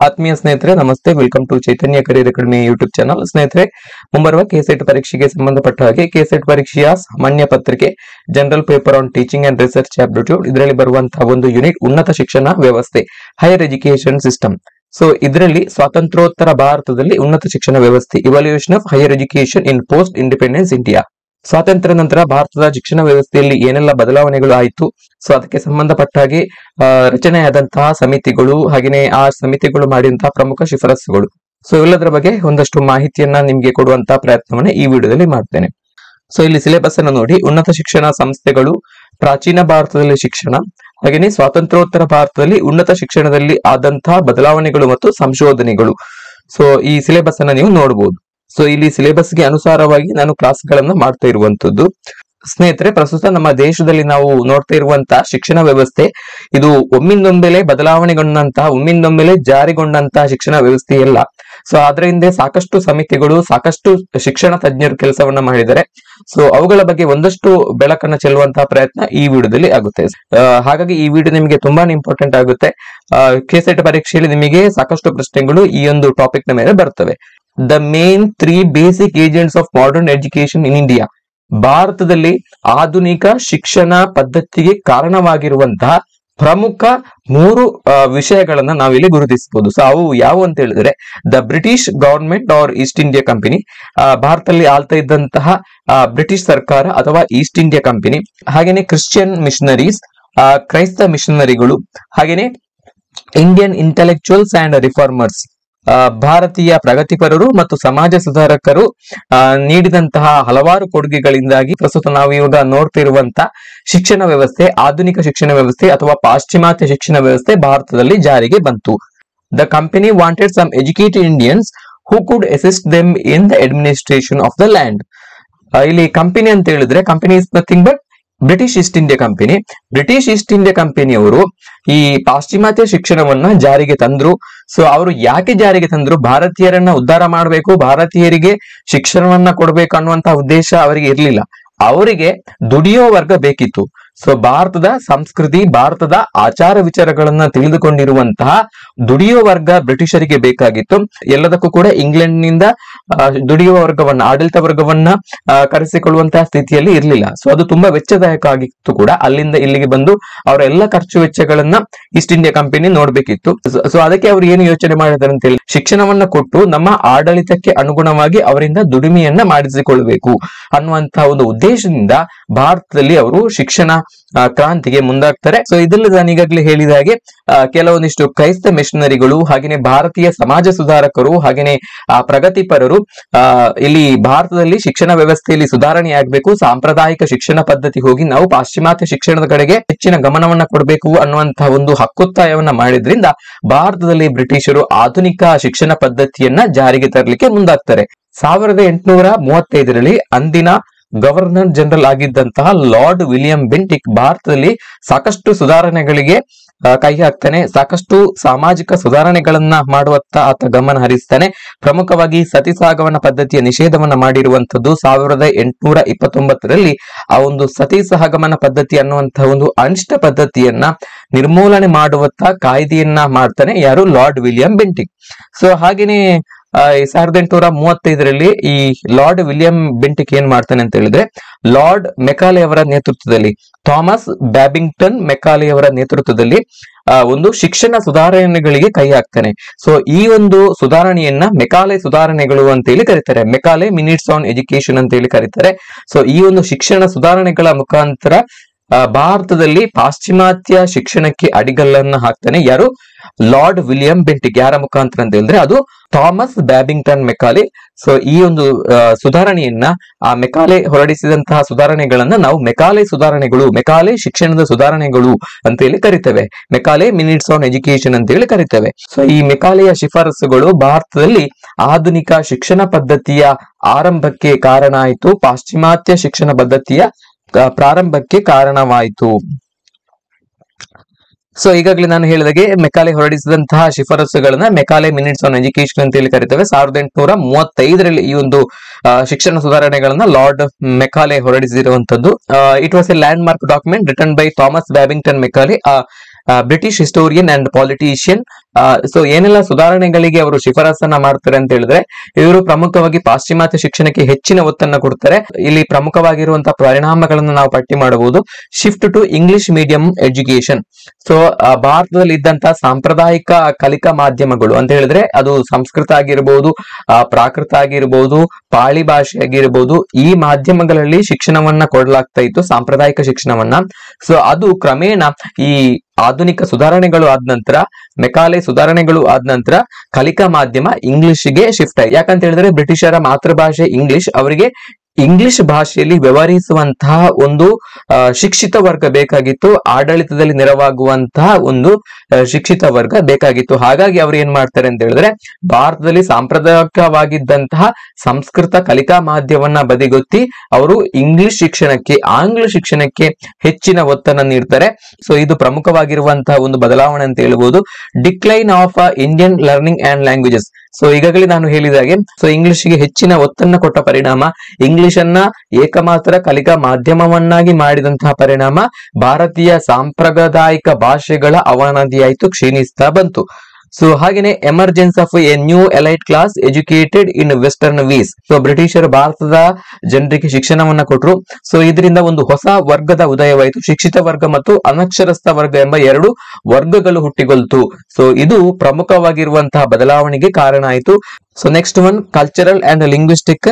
ಆತ್ಮೀಯ ಸ್ನೇಹಿತರೆ ನಮಸ್ತೆ, welcome to Chaitanya career academy YouTube channel. ಸ್ನೇಹಿತರೆ, ಮುಂಬರುವ ಕೆಸೆಟ್ ಪರೀಕ್ಷೆಗೆ ಸಂಬಂಧಪಟ್ಟ ಹಾಗೆ ಕೆಸೆಟ್ ಪರೀಕ್ಷೆಯ ಸಾಮಾನ್ಯ ಪತ್ರಿಕೆ general paper on teaching and research aptitude ಇದರಲ್ಲಿ ಬರುವಂತಹ ಒಂದು ಯೂನಿಟ್ ಉನ್ನತ ಶಿಕ್ಷಣ ವ್ಯವಸ್ಥೆ, ಹೈಯರ್ ಎಜುಕೇಶನ್ ಸಿಸ್ಟಮ್. ಸೊ ಇದರಲ್ಲಿ ಸ್ವಾತಂತ್ರ್ಯೋತ್ತರ ಭಾರತದಲ್ಲಿ ಉನ್ನತ ಶಿಕ್ಷಣ ವ್ಯವಸ್ಥೆ, evaluation of higher education in post independence India. ಸ್ವಾತಂತ್ರ್ಯ ನಂತರ ಭಾರತದ ಶಿಕ್ಷಣ ವ್ಯವಸ್ಥೆಯಲ್ಲಿ ಏನೆಲ್ಲ ಬದಲಾವಣೆಗಳು ಆಯಿತು, ಸೊ ಅದಕ್ಕೆ ಸಂಬಂಧಪಟ್ಟ ಹಾಗೆ ರಚನೆಯಾದಂತಹ ಸಮಿತಿಗಳು, ಹಾಗೆಯೇ ಆ ಸಮಿತಿಗಳು ಮಾಡಿದಂತಹ ಪ್ರಮುಖ ಶಿಫಾರಸುಗಳು, ಸೊ ಇವೆಲ್ಲದರ ಬಗ್ಗೆ ಒಂದಷ್ಟು ಮಾಹಿತಿಯನ್ನ ನಿಮ್ಗೆ ಕೊಡುವಂತಹ ಪ್ರಯತ್ನವನ್ನ ಈ ವಿಡಿಯೋದಲ್ಲಿ ಮಾಡ್ತೇನೆ. ಸೊ ಇಲ್ಲಿ ಸಿಲೆಬಸ್ ಅನ್ನು ನೋಡಿ. ಉನ್ನತ ಶಿಕ್ಷಣ ಸಂಸ್ಥೆಗಳು, ಪ್ರಾಚೀನ ಭಾರತದಲ್ಲಿ ಶಿಕ್ಷಣ, ಹಾಗೆಯೇ ಸ್ವಾತಂತ್ರ್ಯೋತ್ತರ ಭಾರತದಲ್ಲಿ ಉನ್ನತ ಶಿಕ್ಷಣದಲ್ಲಿ ಆದಂತಹ ಬದಲಾವಣೆಗಳು ಮತ್ತು ಸಂಶೋಧನೆಗಳು. ಸೊ ಈ ಸಿಲೆಬಸ್ ಅನ್ನ ನೀವು ನೋಡಬಹುದು. ಸೊ ಇಲ್ಲಿ ಸಿಲೆಬಸ್ಗೆ ಅನುಸಾರವಾಗಿ ನಾನು ಕ್ಲಾಸ್ಗಳನ್ನ ಮಾಡ್ತಾ ಇರುವಂತದ್ದು. ಸ್ನೇಹಿತರೆ, ಪ್ರಸ್ತುತ ನಮ್ಮ ದೇಶದಲ್ಲಿ ನಾವು ನೋಡ್ತಾ ಇರುವಂತಹ ಶಿಕ್ಷಣ ವ್ಯವಸ್ಥೆ ಇದು ಒಮ್ಮಿಂದೊಮ್ಮೆಲೆ ಬದಲಾವಣೆಗೊಂಡಂತಹ, ಒಮ್ಮಿಂದೊಮ್ಮೆಲೆ ಜಾರಿಗೊಂಡಂತಹ ಶಿಕ್ಷಣ ವ್ಯವಸ್ಥೆ ಇಲ್ಲ. ಸೊ ಅದರ ಹಿಂದೆ ಸಾಕಷ್ಟು ಸಮಿತಿಗಳು, ಸಾಕಷ್ಟು ಶಿಕ್ಷಣ ತಜ್ಞರು ಕೆಲಸವನ್ನ ಮಾಡಿದ್ದಾರೆ. ಸೊ ಅವುಗಳ ಬಗ್ಗೆ ಒಂದಷ್ಟು ಬೆಳಕನ್ನ ಚೆಲ್ಲುವಂತಹ ಪ್ರಯತ್ನ ಈ ವಿಡಿಯೋದಲ್ಲಿ ಆಗುತ್ತೆ. ಹಾಗಾಗಿ ಈ ವಿಡಿಯೋ ನಿಮಗೆ ತುಂಬಾನೇ ಇಂಪಾರ್ಟೆಂಟ್ ಆಗುತ್ತೆ. ಕೆಸೆಟ್ ಪರೀಕ್ಷೆಯಲ್ಲಿ ನಿಮಗೆ ಸಾಕಷ್ಟು ಪ್ರಶ್ನೆಗಳು ಈ ಒಂದು ಟಾಪಿಕ್ ನ ಮೇಲೆ ಬರ್ತವೆ. The main 3 basic agents of modern education in India. ಭಾರತದಲ್ಲಿ ಆಧುನಿಕ ಶಿಕ್ಷಣ ಪದ್ಧತಿಗೆ ಕಾರಣವಾಗಿರುವಂತಹ ಪ್ರಮುಖ 3 ವಿಷಯಗಳನ್ನ ನಾವಿಲ್ಲಿ ಗುರುತಿಸಬಹುದು. ಸೊ ಅವು ಯಾವ ಅಂತ ಹೇಳಿದ್ರೆ, the British government or East India company, ಭಾರತದಲ್ಲಿ ಆಳ್ತಾ ಇದ್ದಂತಹ ಬ್ರಿಟಿಷ್ ಸರ್ಕಾರ ಅಥವಾ ಈಸ್ಟ್ ಇಂಡಿಯಾ ಕಂಪನಿ, ಹಾಗೇನೆ ಕ್ರಿಶ್ಚಿಯನ್ ಮಿಷನರೀಸ್, ಕ್ರೈಸ್ತ ಮಿಷನರಿಗಳು, ಹಾಗೇನೆ ಇಂಡಿಯನ್ ಇಂಟೆಲೆಕ್ಚುಯಲ್ಸ್ ಅಂಡ್ ರಿಫಾರ್ಮರ್ಸ್, ಭಾರತೀಯ ಪ್ರಗತಿಪರರು ಮತ್ತು ಸಮಾಜ ಸುಧಾರಕರು ನೀಡಿದಂತಹ ಹಲವಾರು ಕೊಡುಗೆಗಳಿಂದಾಗಿ ಪ್ರಸ್ತುತ ನಾವು ಇವಾಗ ನೋಡ್ತಿರುವಂತಹ ಶಿಕ್ಷಣ ವ್ಯವಸ್ಥೆ, ಆಧುನಿಕ ಶಿಕ್ಷಣ ವ್ಯವಸ್ಥೆ ಅಥವಾ ಪಾಶ್ಚಿಮಾತ್ಯ ಶಿಕ್ಷಣ ವ್ಯವಸ್ಥೆ ಭಾರತದಲ್ಲಿ ಜಾರಿಗೆ ಬಂತು. The company wanted some educated Indians who could assist them in the administration of the land. ಇಲ್ಲಿ ಕಂಪನಿ ಅಂತ ಹೇಳಿದ್ರೆ, company is nothing but British East India company. British East India ಕಂಪನಿಯವರು ಈ ಪಾಶ್ಚಿಮಾತ್ಯ ಶಿಕ್ಷಣವನ್ನ ಜಾರಿಗೆ ತಂದ್ರು. ಸೊ ಅವರು ಯಾಕೆ ಜಾರಿಗೆ ತಂದ್ರು? ಭಾರತೀಯರನ್ನ ಉದ್ಧಾರ ಮಾಡಬೇಕು, ಭಾರತೀಯರಿಗೆ ಶಿಕ್ಷಣವನ್ನ ಕೊಡಬೇಕು ಅನ್ನುವಂತಹ ಉದ್ದೇಶ ಅವರಿಗೆ ಇರಲಿಲ್ಲ. ಅವರಿಗೆ ದುಡಿಯೋ ವರ್ಗ ಬೇಕಿತ್ತು. ಸೊ ಭಾರತದ ಸಂಸ್ಕೃತಿ, ಭಾರತದ ಆಚಾರ ವಿಚಾರಗಳನ್ನ ತಿಳಿದುಕೊಂಡಿರುವಂತಹ ದುಡಿಯೋ ವರ್ಗ ಬ್ರಿಟಿಷರಿಗೆ ಬೇಕಾಗಿತ್ತು. ಎಲ್ಲದಕ್ಕೂ ಕೂಡ ಇಂಗ್ಲೆಂಡ್ ನಿಂದ ದುಡಿಯುವ ವರ್ಗವನ್ನ, ಆಡಳಿತ ವರ್ಗವನ್ನ ಕರೆಸಿಕೊಳ್ಳುವಂತಹ ಸ್ಥಿತಿಯಲ್ಲಿ ಇರಲಿಲ್ಲ. ಸೊ ಅದು ತುಂಬಾ ವೆಚ್ಚದಾಯಕ ಆಗಿತ್ತು ಕೂಡ. ಅಲ್ಲಿಂದ ಇಲ್ಲಿಗೆ ಬಂದು ಅವರ ಎಲ್ಲ ಖರ್ಚು ವೆಚ್ಚಗಳನ್ನ ಈಸ್ಟ್ ಇಂಡಿಯಾ ಕಂಪನಿ ನೋಡ್ಬೇಕಿತ್ತು. ಸೊ ಅದಕ್ಕೆ ಅವರು ಏನು ಯೋಚನೆ ಮಾಡಿದ್ದಾರೆ ಅಂತ ಹೇಳಿ, ಶಿಕ್ಷಣವನ್ನ ಕೊಟ್ಟು ನಮ್ಮ ಆಡಳಿತಕ್ಕೆ ಅನುಗುಣವಾಗಿ ಅವರಿಂದ ದುಡಿಮೆಯನ್ನ ಮಾಡಿಸಿಕೊಳ್ಬೇಕು ಅನ್ನುವಂತಹ ಒಂದು ಉದ್ದೇಶದಿಂದ ಭಾರತದಲ್ಲಿ ಅವರು ಶಿಕ್ಷಣ ಕ್ರಾಂತಿಗೆ ಮುಂದಾಗ್ತಾರೆ. ಸೊ ಇದರಲ್ಲಿ ನಾನು ಈಗಾಗಲೇ ಹೇಳಿದ ಹಾಗೆ ಕೆಲವೊಂದಿಷ್ಟು ಕ್ರೈಸ್ತ ಮಿಷನರಿಗಳು, ಹಾಗೇನೆ ಭಾರತೀಯ ಸಮಾಜ ಸುಧಾರಕರು, ಹಾಗೇನೆ ಪ್ರಗತಿಪರರು ಇಲ್ಲಿ ಭಾರತದಲ್ಲಿ ಶಿಕ್ಷಣ ವ್ಯವಸ್ಥೆಯಲ್ಲಿ ಸುಧಾರಣೆ ಆಗ್ಬೇಕು, ಸಾಂಪ್ರದಾಯಿಕ ಶಿಕ್ಷಣ ಪದ್ಧತಿ ಹೋಗಿ ನಾವು ಪಾಶ್ಚಿಮಾತ್ಯ ಶಿಕ್ಷಣದ ಕಡೆಗೆ ಹೆಚ್ಚಿನ ಗಮನವನ್ನ ಕೊಡಬೇಕು ಅನ್ನುವಂತಹ ಒಂದು ಹಕ್ಕೊತ್ತಾಯವನ್ನ ಮಾಡಿದ್ರಿಂದ ಭಾರತದಲ್ಲಿ ಬ್ರಿಟಿಷರು ಆಧುನಿಕ ಶಿಕ್ಷಣ ಪದ್ಧತಿಯನ್ನ ಜಾರಿಗೆ ತರಲಿಕ್ಕೆ ಮುಂದಾಗ್ತಾರೆ. 1835ರಲ್ಲಿ ಅಂದಿನ ಗವರ್ನರ್ ಜನರಲ್ ಆಗಿದ್ದಂತಹ ಲಾರ್ಡ್ ವಿಲಿಯಂ ಬೆಂಟಿಕ್ ಭಾರತದಲ್ಲಿ ಸಾಕಷ್ಟು ಸುಧಾರಣೆಗಳಿಗೆ ಕೈ ಹಾಕ್ತಾನೆ. ಸಾಕಷ್ಟು ಸಾಮಾಜಿಕ ಸುಧಾರಣೆಗಳನ್ನ ಮಾಡುವತ್ತ ಆತ ಗಮನ ಹರಿಸ್ತಾನೆ. ಪ್ರಮುಖವಾಗಿ ಸತಿಸಹಗಮನ ಪದ್ಧತಿಯ ನಿಷೇಧವನ್ನ ಮಾಡಿರುವಂತದ್ದು 1829ರಲ್ಲಿ. ಆ ಒಂದು ಸತಿ ಸಹಗಮನ ಪದ್ಧತಿ ಅನ್ನುವಂತಹ ಒಂದು ಅನಿಷ್ಟ ಪದ್ಧತಿಯನ್ನ ನಿರ್ಮೂಲನೆ ಮಾಡುವತ್ತ ಕಾಯ್ದೆಯನ್ನ ಮಾಡ್ತಾನೆ ಯಾರು? Lord William Bentinck. ಸೊ ಹಾಗೇನೆ 1835ರಲ್ಲಿ ಈ ಲಾರ್ಡ್ ವಿಲಿಯಂ ಬೆಂಟಿಕ್ ಏನ್ ಮಾಡ್ತಾನೆ ಅಂತ ಹೇಳಿದ್ರೆ, ಲಾರ್ಡ್ ಮೆಕಾಲೆ ಅವರ ನೇತೃತ್ವದಲ್ಲಿ, ಥಾಮಸ್ ಬ್ಯಾಬಿಂಗ್ಟನ್ ಮೆಕಾಲೆ ಅವರ ನೇತೃತ್ವದಲ್ಲಿ ಒಂದು ಶಿಕ್ಷಣ ಸುಧಾರಣೆಗಳಿಗೆ ಕೈ ಹಾಕ್ತಾನೆ. ಸೊ ಈ ಒಂದು ಸುಧಾರಣೆಯನ್ನ ಮೆಕಾಲೆ ಸುಧಾರಣೆಗಳು ಅಂತ ಹೇಳಿ ಕರೀತಾರೆ. ಮೆಕಾಲೆ ಮಿನಿಟ್ಸ್ ಆನ್ ಎಜುಕೇಶನ್ ಅಂತ ಹೇಳಿ ಕರೀತಾರೆ. ಸೊ ಈ ಒಂದು ಶಿಕ್ಷಣ ಸುಧಾರಣೆಗಳ ಮುಖಾಂತರ ಭಾರತದಲ್ಲಿ ಪಾಶ್ಚಿಮಾತ್ಯ ಶಿಕ್ಷಣಕ್ಕೆ ಅಡಿಗಲ್ಲನ್ನ ಹಾಕ್ತಾನೆ ಯಾರು? Lord William Bentinck. ಯಾರ ಮುಖಾಂತರ ಅಂತ ಹೇಳಿದ್ರೆ ಅದು ಥಾಮಸ್ ಬ್ಯಾಬಿಂಗ್ಟನ್ ಮೆಕಾಲೆ. ಸೊ ಈ ಒಂದು ಸುಧಾರಣೆಯನ್ನ, ಆ ಮೆಕಾಲೆ ಹೊರಡಿಸಿದಂತಹ ಸುಧಾರಣೆಗಳನ್ನ ನಾವು ಮೆಕಾಲೆ ಸುಧಾರಣೆಗಳು, ಮೆಕಾಲೆ ಶಿಕ್ಷಣದ ಸುಧಾರಣೆಗಳು ಅಂತ ಹೇಳಿ ಕರಿತೇವೆ. ಮೆಕಾಲೆ ಮಿನಿಟ್ಸ್ ಆನ್ ಎಜುಕೇಶನ್ ಅಂತ ಹೇಳಿ ಕರಿತೇವೆ. ಸೊ ಈ ಮೆಕಾಲೆಯ ಶಿಫಾರಸುಗಳು ಭಾರತದಲ್ಲಿ ಆಧುನಿಕ ಶಿಕ್ಷಣ ಪದ್ಧತಿಯ ಆರಂಭಕ್ಕೆ ಕಾರಣ ಆಯಿತು, ಪಾಶ್ಚಿಮಾತ್ಯ ಶಿಕ್ಷಣ ಪದ್ಧತಿಯ ಪ್ರಾರಂಭಕ್ಕೆ ಕಾರಣವಾಯಿತು. ಸೊ ಈಗಾಗಲೇ ನಾನು ಹೇಳಿದಾಗೆ ಮೆಕಾಲೆ ಹೊರಡಿಸಿದಂತಹ ಶಿಫಾರಸುಗಳನ್ನ ಮೆಕಾಲೆ ಮಿನಿಟ್ಸ್ ಆನ್ ಎಜುಕೇಶನ್ ಅಂತ ಹೇಳಿ ಕರಿತೇವೆ. 1835ರಲ್ಲಿ ಈ ಒಂದು ಶಿಕ್ಷಣ ಸುಧಾರಣೆಗಳನ್ನ ಲಾರ್ಡ್ ಮೆಕಾಲೆ ಹೊರಡಿಸಿರುವಂತದ್ದು. It was a landmark document written by Thomas Babington Macaulay. British historian and politician. So ಏನೆಲ್ಲ ಸುಧಾರಣೆಗಳಿಗೆ ಅವರು ಶಿಫಾರಸನ್ನ ಮಾಡ್ತಾರೆ ಅಂತ ಹೇಳಿದ್ರೆ, ಇವರು ಪ್ರಮುಖವಾಗಿ ಪಾಶ್ಚಿಮಾತ್ಯ ಶಿಕ್ಷಣಕ್ಕೆ ಹೆಚ್ಚಿನ ಒತ್ತನ್ನು ಕೊಡ್ತಾರೆ. ಇಲ್ಲಿ ಪ್ರಮುಖವಾಗಿರುವಂತಹ ಪರಿಣಾಮಗಳನ್ನು ನಾವು ಪಟ್ಟಿ ಮಾಡಬಹುದು. Shift to English medium education. So ಭಾರತದಲ್ಲಿ ಇದ್ದಂತಹ ಸಾಂಪ್ರದಾಯಿಕ ಕಲಿಕಾ ಮಾಧ್ಯಮಗಳು ಅಂತ ಹೇಳಿದ್ರೆ ಅದು ಸಂಸ್ಕೃತ ಆಗಿರಬಹುದು, ಪ್ರಾಕೃತ ಆಗಿರಬಹುದು, ಪಾಳಿ ಭಾಷೆ ಆಗಿರಬಹುದು, ಈ ಮಾಧ್ಯಮಗಳಲ್ಲಿ ಶಿಕ್ಷಣವನ್ನ ಕೊಡಲಾಗ್ತಾ ಇತ್ತು, ಸಾಂಪ್ರದಾಯಿಕ ಶಿಕ್ಷಣವನ್ನ. ಸೊ ಅದು ಕ್ರಮೇಣ ಈ ಆಧುನಿಕ ಸುಧಾರಣೆಗಳು ಆದ ನಂತರ, ಮೆಕಾಲೆ ಸುಧಾರಣೆಗಳು ಆದ ನಂತರ ಕಲಿಕಾ ಮಾಧ್ಯಮ ಇಂಗ್ಲಿಷ್ಗೆ ಶಿಫ್ಟ್ ಆಯ್ತು. ಯಾಕಂತ ಹೇಳಿದ್ರೆ ಬ್ರಿಟಿಷರ ಮಾತೃಭಾಷೆ ಇಂಗ್ಲಿಷ್, ಅವರಿಗೆ ಇಂಗ್ಲಿಷ್ ಭಾಷೆಯಲ್ಲಿ ವ್ಯವಹರಿಸುವಂತಹ ಒಂದು ಶಿಕ್ಷಿತ ವರ್ಗ ಬೇಕಾಗಿತ್ತು, ಆಡಳಿತದಲ್ಲಿ ನೆರವಾಗುವಂತಹ ಒಂದು ಶಿಕ್ಷಿತ ವರ್ಗ ಬೇಕಾಗಿತ್ತು. ಹಾಗಾಗಿ ಅವ್ರು ಏನ್ ಮಾಡ್ತಾರೆ ಅಂತ ಹೇಳಿದ್ರೆ, ಭಾರತದಲ್ಲಿ ಸಾಂಪ್ರದಾಯಿಕವಾಗಿದ್ದಂತಹ ಸಂಸ್ಕೃತ ಕಲಿಕಾ ಮಾಧ್ಯಮವನ್ನ ಬದಿಗೊತ್ತಿ ಅವರು ಇಂಗ್ಲಿಷ್ ಶಿಕ್ಷಣಕ್ಕೆ, ಆಂಗ್ಲ ಶಿಕ್ಷಣಕ್ಕೆ ಹೆಚ್ಚಿನ ಒತ್ತನ್ನು ನೀಡ್ತಾರೆ. ಸೊ ಇದು ಪ್ರಮುಖವಾಗಿರುವಂತಹ ಒಂದು ಬದಲಾವಣೆ ಅಂತ ಹೇಳ್ಬೋದು. Decline of Indian learning and languages. So ಈಗಾಗಲೇ ನಾನು ಹೇಳಿದ ಹಾಗೆ, ಸೊ ಇಂಗ್ಲಿಷ್ಗೆ ಹೆಚ್ಚಿನ ಒತ್ತನ್ನು ಕೊಟ್ಟ ಪರಿಣಾಮ, ಇಂಗ್ಲಿಷ್ ಅನ್ನ ಏಕಮಾತ್ರ ಕಲಿಕಾ ಮಾಧ್ಯಮವನ್ನಾಗಿ ಮಾಡಿದಂತಹ ಪರಿಣಾಮ ಭಾರತೀಯ ಸಾಂಪ್ರದಾಯಿಕ ಭಾಷೆಗಳ ಅವನತಿಯಾಯಿತು, ಕ್ಷೀಣಿಸ್ತಾ ಬಂತು. ಸೊ ಹಾಗೇನೆ emergence of a new elite class educated in western views. So ಬ್ರಿಟಿಷರು ಭಾರತದ ಜನರಿಗೆ ಶಿಕ್ಷಣವನ್ನ ಕೊಟ್ಟರು. ಸೊ ಇದರಿಂದ ಒಂದು ಹೊಸ ವರ್ಗದ ಉದಯವಾಯಿತು. ಶಿಕ್ಷಿತ ವರ್ಗ ಮತ್ತು ಅನಕ್ಷರಸ್ಥ ವರ್ಗ ಎಂಬ ಎರಡು ವರ್ಗಗಳು ಹುಟ್ಟಿಕೊಳ್ತು. ಸೊ ಇದು ಪ್ರಮುಖವಾಗಿರುವಂತಹ ಬದಲಾವಣೆಗೆ ಕಾರಣ ಆಯಿತು. So next one, cultural and linguistic